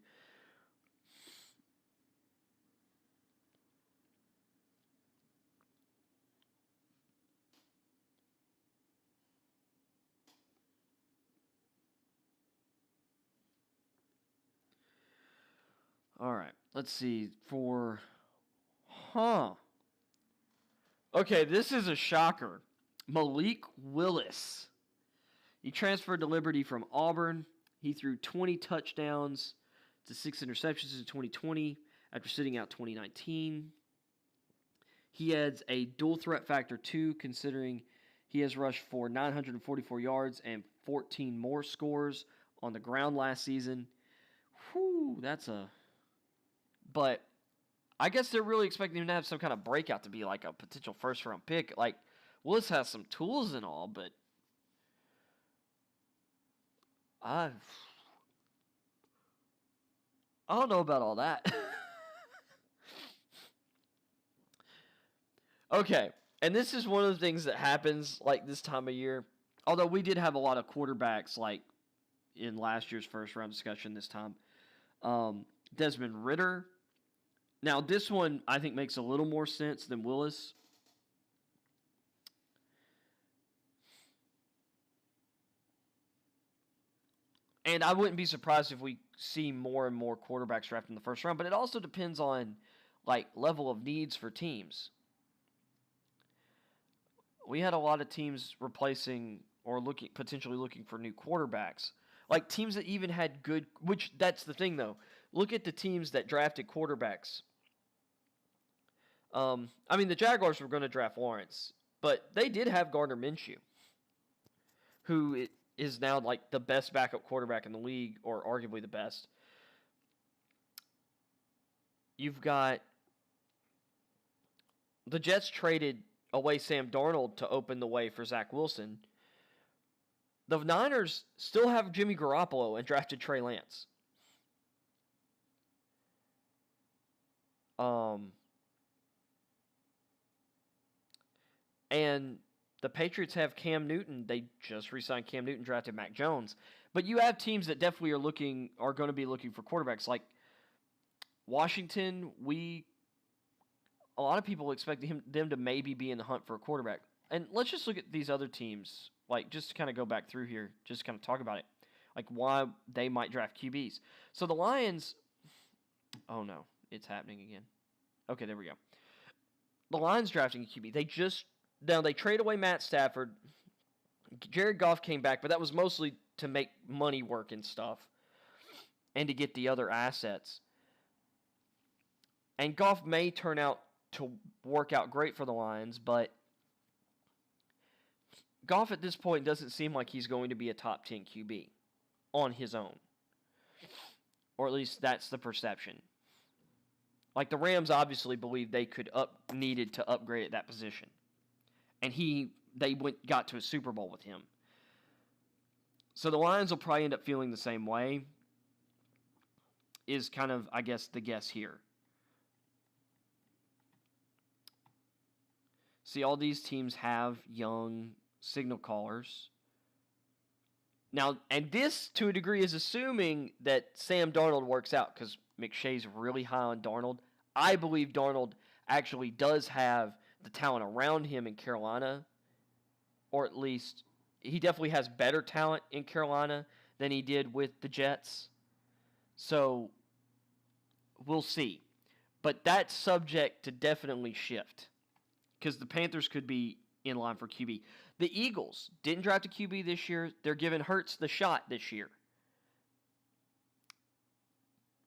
All right. Let's see. Okay, this is a shocker. Malik Willis. He transferred to Liberty from Auburn. He threw 20 touchdowns to 6 interceptions in 2020 after sitting out 2019. He adds a dual threat factor too, considering he has rushed for 944 yards and 14 more scores on the ground last season. Whew, But I guess they're really expecting him to have some kind of breakout to be like a potential first-round pick. Like, Willis has some tools and all, but I don't know about all that. Okay, and this is one of the things that happens like this time of year. Although we did have a lot of quarterbacks like in last year's first-round discussion this time. Desmond Ridder. Now, this one I think makes a little more sense than Willis. And I wouldn't be surprised if we see more and more quarterbacks drafted in the first round, but it also depends on like level of needs for teams. We had a lot of teams replacing or potentially looking for new quarterbacks. Like teams that even had good, which that's the thing though. Look at the teams that drafted quarterbacks. I mean, the Jaguars were going to draft Lawrence, but they did have Gardner Minshew, who is now like the best backup quarterback in the league, or arguably the best. You've got the Jets traded away Sam Darnold to open the way for Zach Wilson. The Niners still have Jimmy Garoppolo and drafted Trey Lance. And the Patriots have Cam Newton. They just re-signed Cam Newton, drafted Mac Jones. But you have teams that definitely are going to be looking for quarterbacks. Like Washington, a lot of people expect them to maybe be in the hunt for a quarterback. And let's just look at these other teams. Like, just to kind of go back through here, just kind of talk about it. Like, why they might draft QBs. So the Lions... Oh, no. It's happening again. Okay, there we go. The Lions drafting a QB. Now, they trade away Matt Stafford. Jared Goff came back, but that was mostly to make money work and stuff. And to get the other assets. And Goff may turn out to work out great for the Lions, but Goff at this point doesn't seem like he's going to be a top 10 QB on his own. Or at least that's the perception. Like the Rams obviously believed they needed to upgrade at that position. And they got to a Super Bowl with him. So the Lions will probably end up feeling the same way. Is kind of, I guess, the guess here. See, all these teams have young signal callers. Now, and this, to a degree, is assuming that Sam Darnold works out, because McShay's really high on Darnold. I believe Darnold actually does have the talent around him in Carolina, or at least he definitely has better talent in Carolina than he did with the Jets. So, we'll see. But that's subject to definitely shift, because the Panthers could be in line for QB. The Eagles didn't draft a QB this year. They're giving Hurts the shot this year.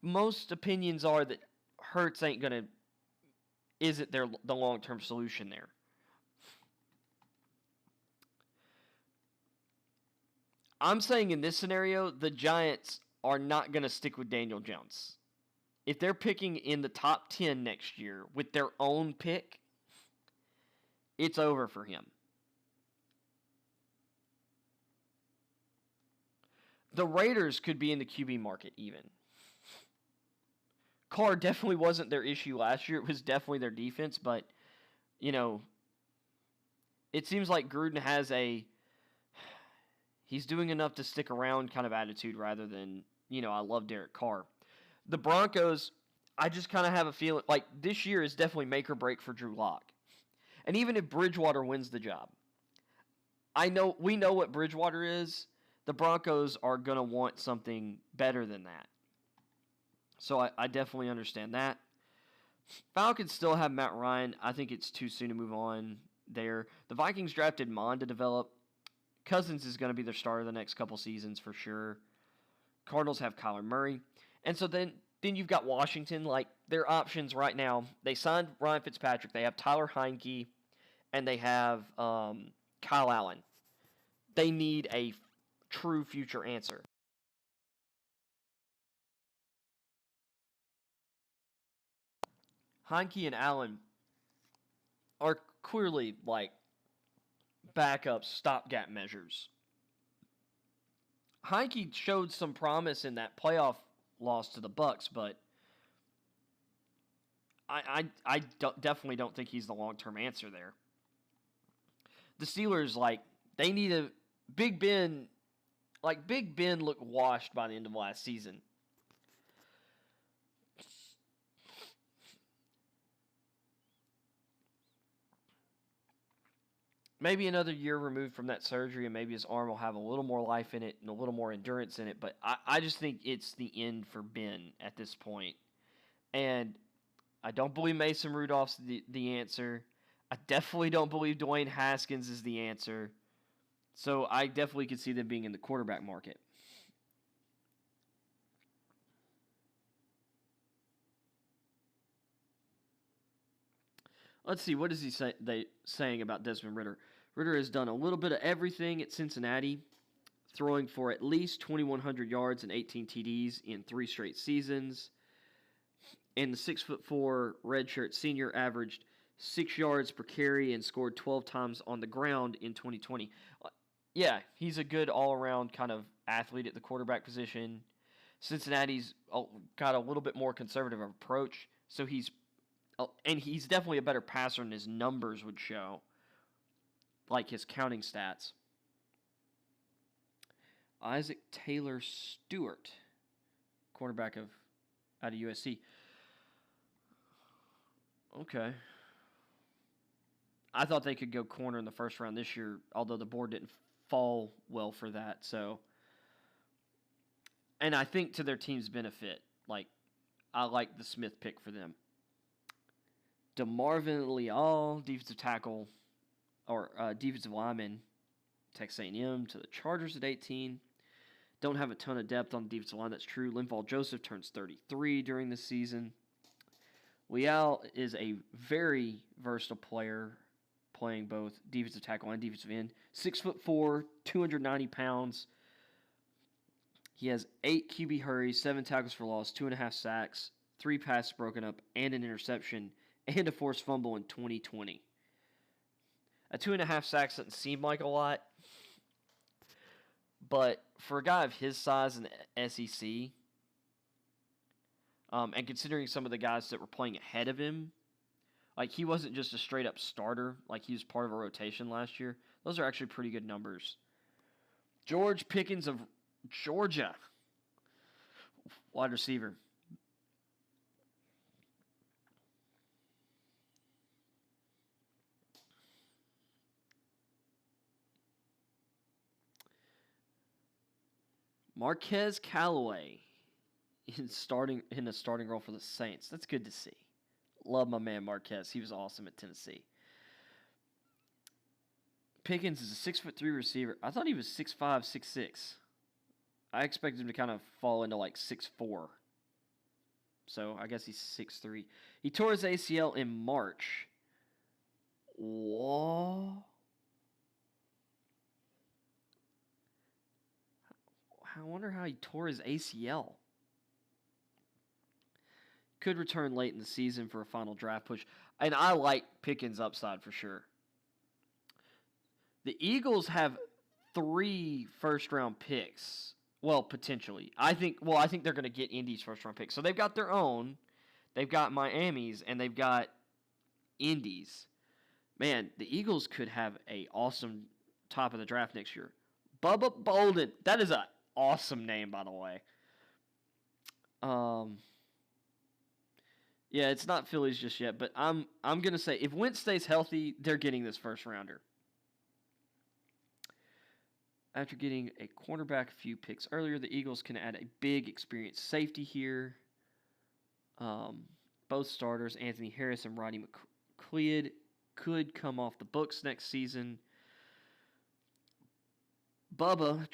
Most opinions are that Hurts isn't the long-term solution there. I'm saying in this scenario, the Giants are not going to stick with Daniel Jones. If they're picking in the top 10 next year with their own pick, it's over for him. The Raiders could be in the QB market even. Carr definitely wasn't their issue last year. It was definitely their defense, but, it seems like Gruden has he's doing enough to stick around kind of attitude rather than, I love Derek Carr. The Broncos, I just kind of have a feeling, like, this year is definitely make or break for Drew Lock. And even if Bridgewater wins the job, we know what Bridgewater is. The Broncos are going to want something better than that. So I definitely understand that. Falcons still have Matt Ryan. I think it's too soon to move on there. The Vikings drafted Mon to develop. Cousins is going to be their starter the next couple seasons for sure. Cardinals have Kyler Murray. And so then you've got Washington. Like, their options right now, they signed Ryan Fitzpatrick. They have Tyler Heineke. And they have Kyle Allen. They need a true future answer. Heineke and Allen are clearly like backup stopgap measures. Heineke showed some promise in that playoff loss to the Bucks, but definitely don't think he's the long-term answer there. The Steelers, like, they need a Big Ben. Like, Big Ben looked washed by the end of last season. Maybe another year removed from that surgery, and maybe his arm will have a little more life in it and a little more endurance in it. But I just think it's the end for Ben at this point. And I don't believe Mason Rudolph's the answer. I definitely don't believe Dwayne Haskins is the answer. So I definitely could see them being in the quarterback market. Let's see, what is he saying about Desmond Ridder? Ridder has done a little bit of everything at Cincinnati, throwing for at least 2,100 yards and 18 TDs in 3 straight seasons. And the 6'4" redshirt senior averaged 6 yards per carry and scored 12 times on the ground in 2020. Yeah, he's a good all-around kind of athlete at the quarterback position. Cincinnati's got a little bit more conservative approach, so he's definitely a better passer than his numbers would show, like his counting stats. Isaac Taylor Stewart, cornerback out of USC. Okay. I thought they could go corner in the first round this year, although the board didn't fall well for that. So, and I think to their team's benefit, like, I like the Smith pick for them. DeMarvin Leal, defensive tackle, or defensive lineman, Texas A&M to the Chargers at 18. Don't have a ton of depth on the defensive line. That's true. Linval Joseph turns 33 during the season. Leal is a very versatile player, playing both defensive tackle and defensive end. 6'4", 290 pounds. He has 8 QB hurries, 7 tackles for loss, 2.5 sacks, 3 passes broken up, and an interception, and a forced fumble in 2020. A 2.5 sacks doesn't seem like a lot, but for a guy of his size in the SEC, and considering some of the guys that were playing ahead of him, like, he wasn't just a straight-up starter, like he was part of a rotation last year. Those are actually pretty good numbers. George Pickens of Georgia, wide receiver. Marquez Callaway in a starting role for the Saints. That's good to see. Love my man Marquez. He was awesome at Tennessee. Pickens is a 6'3" receiver. I thought he was 6'5", 6'6". I expected him to kind of fall into like 6'4". So I guess he's 6'3". He tore his ACL in March. Whoa. I wonder how he tore his ACL. Could return late in the season for a final draft push. And I like Pickens' upside for sure. The Eagles have 3 first-round picks. Well, potentially. I think they're going to get Indy's first-round pick. So they've got their own. They've got Miami's, and they've got Indy's. Man, the Eagles could have a awesome top of the draft next year. Bubba Bolden. That is an awesome name, by the way. Yeah, it's not Phillies just yet, but I'm gonna say if Wentz stays healthy, they're getting this first rounder. After getting a cornerback a few picks earlier, the Eagles can add a big experienced safety here. Um, both starters, Anthony Harris and Rodney McLeod, could come off the books next season. Bubba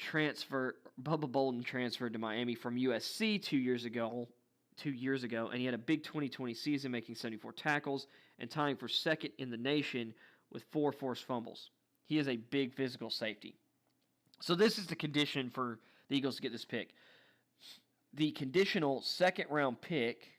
Bolden transferred to Miami from USC 2 years ago, and he had a big 2020 season, making 74 tackles and tying for second in the nation with 4 forced fumbles. He is a big physical safety. So this is the condition for the Eagles to get this pick. The conditional second-round pick,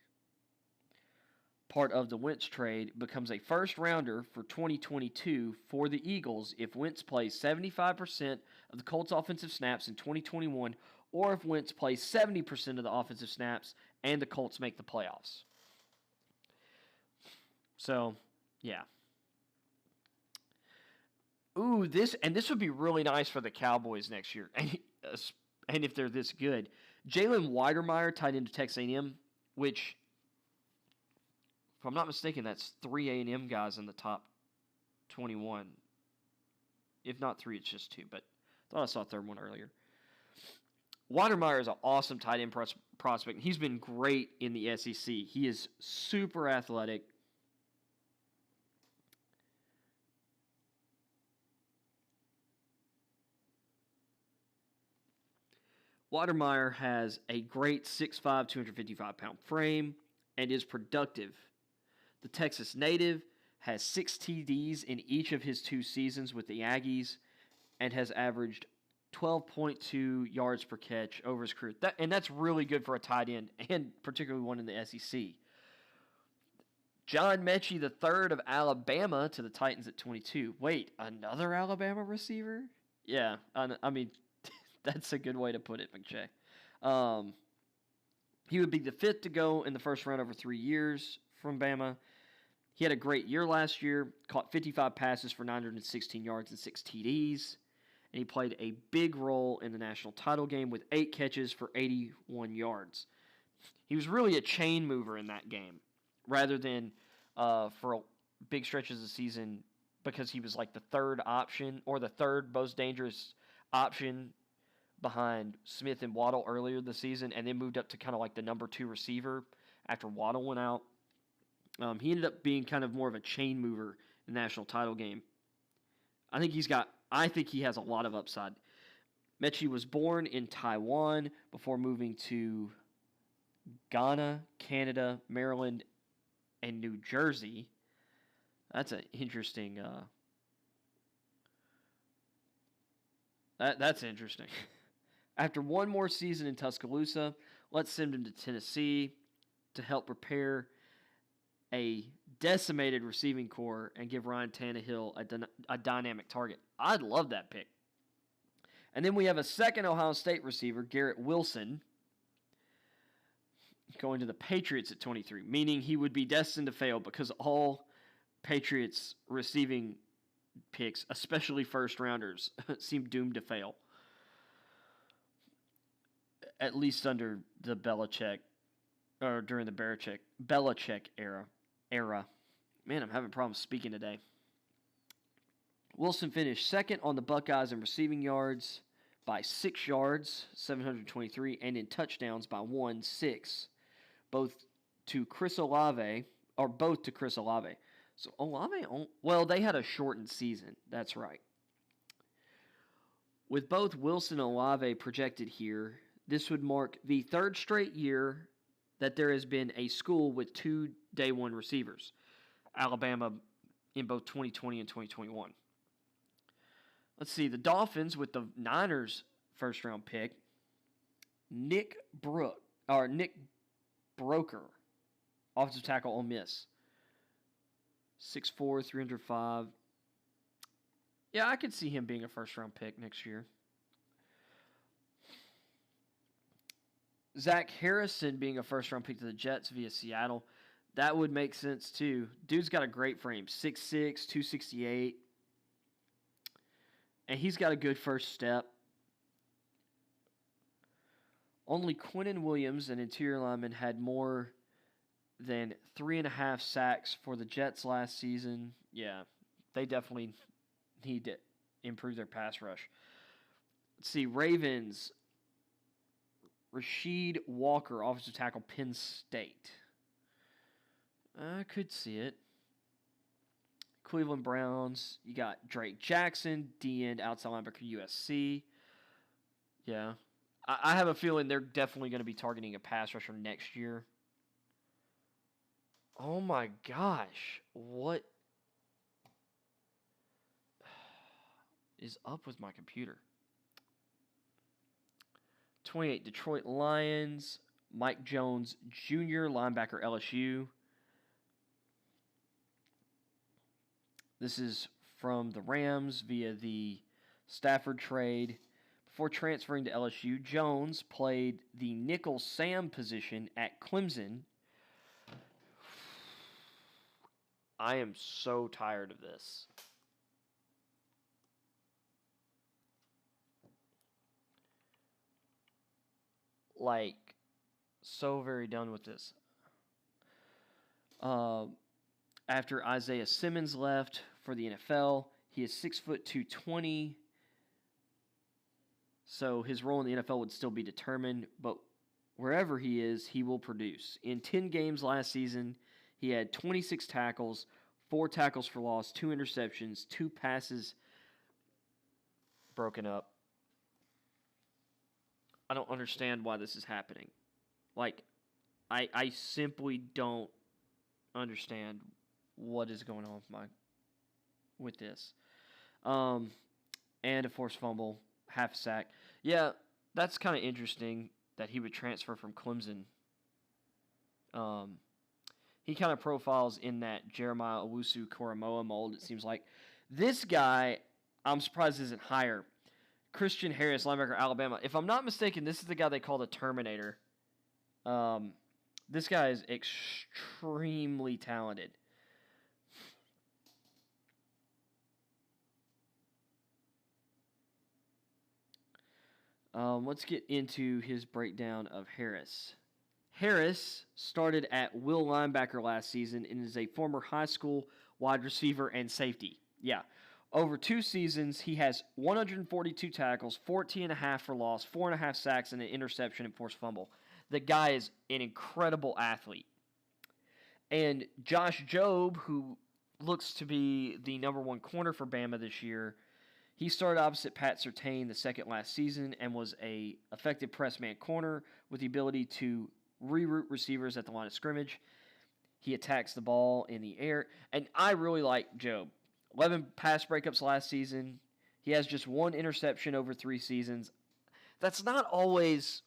part of the Wentz trade, becomes a first-rounder for 2022 for the Eagles if Wentz plays 75% of the Colts' offensive snaps in 2021, or if Wentz plays 70% of the offensive snaps and the Colts make the playoffs. So, yeah. Ooh, this would be really nice for the Cowboys next year, and if they're this good. Jalen Weidermeyer tied into Texas A&M, which, if I'm not mistaken, that's 3 A&M guys in the top 21. If not 3, it's just 2, but I thought I saw a third one earlier. Weidermeyer is an awesome tight end prospect. He's been great in the SEC. He is super athletic. Weidermeyer has a great 6'5", 255-pound frame and is productive. The Texas native has 6 TDs in each of his 2 seasons with the Aggies and has averaged 12.2 yards per catch over his career. That's really good for a tight end, and particularly one in the SEC. John Mechie III of Alabama to the Titans at 22. Wait, another Alabama receiver? Yeah, I mean, that's a good way to put it, McShay. He would be the 5th to go in the first round over 3 years from Bama. He had a great year last year, caught 55 passes for 916 yards and 6 TDs, and he played a big role in the national title game with 8 catches for 81 yards. He was really a chain mover in that game, rather than for big stretches of the season, because he was like the third option, or the third most dangerous option behind Smith and Waddle earlier this season, and then moved up to kind of like the number 2 receiver after Waddle went out. He ended up being kind of more of a chain mover in the national title game. I think he has a lot of upside. Mechie was born in Taiwan before moving to Ghana, Canada, Maryland, and New Jersey. That's an interesting. That's interesting. After one more season in Tuscaloosa, let's send him to Tennessee to help prepare a decimated receiving core and give Ryan Tannehill a dynamic target. I'd love that pick. And then we have a second Ohio State receiver, Garrett Wilson, going to the Patriots at 23, meaning he would be destined to fail because all Patriots receiving picks, especially first-rounders, seem doomed to fail. At least under the Belichick, or during the Belichick era. Man, I'm having problems speaking today. Wilson finished second on the Buckeyes in receiving yards by 6 yards, 723, and in touchdowns by 6, both to Chris Olave. So Olave, well, they had a shortened season. That's right. With both Wilson and Olave projected here, this would mark the 3rd straight year that there has been a school with 2 day 1 receivers. Alabama in both 2020 and 2021. Let's see, the Dolphins with the Niners first round pick, Nick Broker, offensive tackle, Ole Miss. 6'4", 305. Yeah, I could see him being a first round pick next year. Zach Harrison being a first-round pick to the Jets via Seattle. That would make sense, too. Dude's got a great frame. 6'6", 268. And he's got a good first step. Only Quinnen Williams, an interior lineman, had more than 3.5 sacks for the Jets last season. Yeah, they definitely need to improve their pass rush. Let's see, Ravens, Rasheed Walker, offensive tackle, Penn State. I could see it. Cleveland Browns. You got Drake Jackson, D-end, outside linebacker, USC. Yeah. I have a feeling they're definitely going to be targeting a pass rusher next year. Oh my gosh. What is up with my computer? 28, Detroit Lions. Mike Jones Jr., linebacker, LSU. This is from the Rams via the Stafford trade. Before transferring to LSU, Jones played the nickel Sam position at Clemson. I am so tired of this. Like, so very done with this. After Isaiah Simmons left for the NFL, he is 6'2", 220. So his role in the NFL would still be determined, but wherever he is, he will produce. In 10 games last season, he had 26 tackles, 4 tackles for loss, 2 interceptions, 2 passes broken up. I don't understand why this is happening. Like, I simply don't understand what is going on with this. And a forced fumble, half a sack. Yeah, that's kind of interesting that he would transfer from Clemson. He kind of profiles in that Jeremiah Owusu-Koramoah mold, it seems like. This guy, I'm surprised isn't higher. Christian Harris, linebacker, Alabama. If I'm not mistaken, this is the guy they call the Terminator. This guy is extremely talented. Let's get into his breakdown of Harris. Harris started at will linebacker last season and is a former high school wide receiver and safety. Yeah. Over 2 seasons, he has 142 tackles, 14.5 for loss, 4.5 sacks, and an interception and forced fumble. The guy is an incredible athlete. And Josh Jobe, who looks to be the number 1 corner for Bama this year, he started opposite Pat Surtain the second last season and was a effective press man corner with the ability to reroute receivers at the line of scrimmage. He attacks the ball in the air. And I really like Jobe. 11 pass breakups last season. He has just 1 interception over 3 seasons. That's not always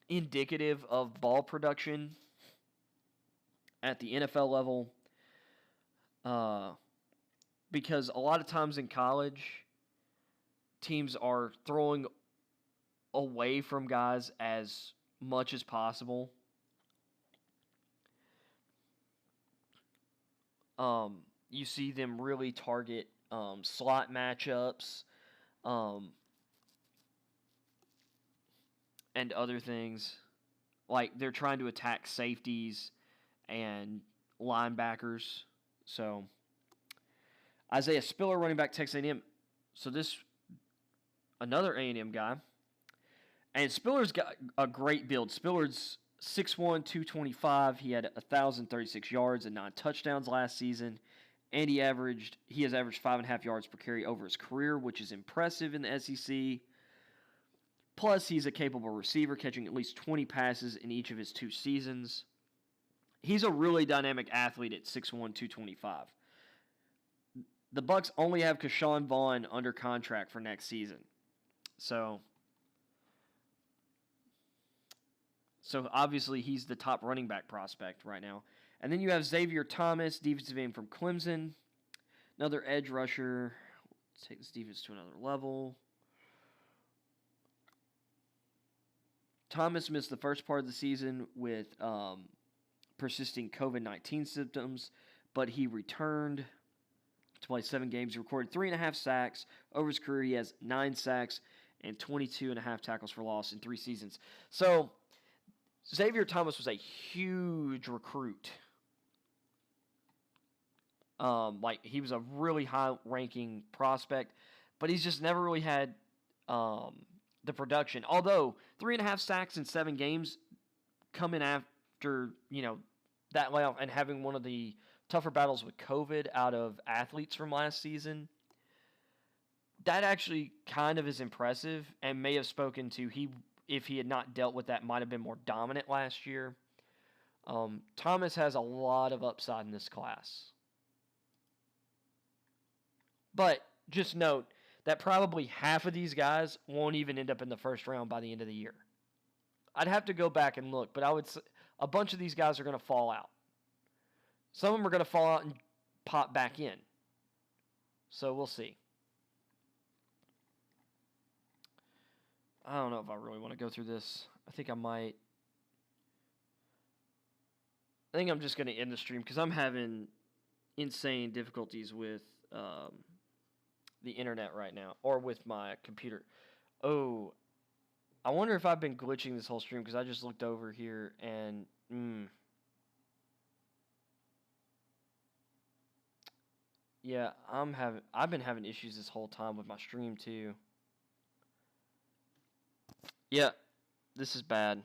indicative of ball production at the NFL level. Because a lot of times in college, teams are throwing away from guys as much as possible. You see them really target slot matchups and other things. Like they're trying to attack safeties and linebackers. So Isaiah Spiller, running back, Texas A&M. So this another A&M guy. And Spiller's got a great build. Spiller's 6'1", 225. He had 1,036 yards and 9 touchdowns last season. And he has averaged 5.5 yards per carry over his career, which is impressive in the SEC. Plus, he's a capable receiver, catching at least 20 passes in each of his 2 seasons. He's a really dynamic athlete at 6'1", 225. The Bucs only have Keshawn Vaughn under contract for next season. So obviously he's the top running back prospect right now. And then you have Xavier Thomas, defensive end from Clemson. Another edge rusher. Let's take this defense to another level. Thomas missed the first part of the season with persisting COVID-19 symptoms, but he returned to play 7 games. He recorded 3.5 sacks. Over his career, he has 9 sacks and 22.5 tackles for loss in 3 seasons. So Xavier Thomas was a huge recruit. He was a really high-ranking prospect, but he's just never really had the production. Although 3.5 sacks in 7 games coming after that layoff and having one of the tougher battles with COVID out of athletes from last season, that actually kind of is impressive and may have spoken to if he had not dealt with that, might have been more dominant last year. Thomas has a lot of upside in this class. But just note that probably half of these guys won't even end up in the first round by the end of the year. I'd have to go back and look, but I would say a bunch of these guys are going to fall out. Some of them are going to fall out and pop back in. So we'll see. I don't know if I really want to go through this. I think I might. I think I'm just going to end the stream because I'm having insane difficulties with the internet right now, or with my computer. Oh, I wonder if I've been glitching this whole stream because I just looked over here and yeah, I've been having issues this whole time with my stream too. Yeah, this is bad.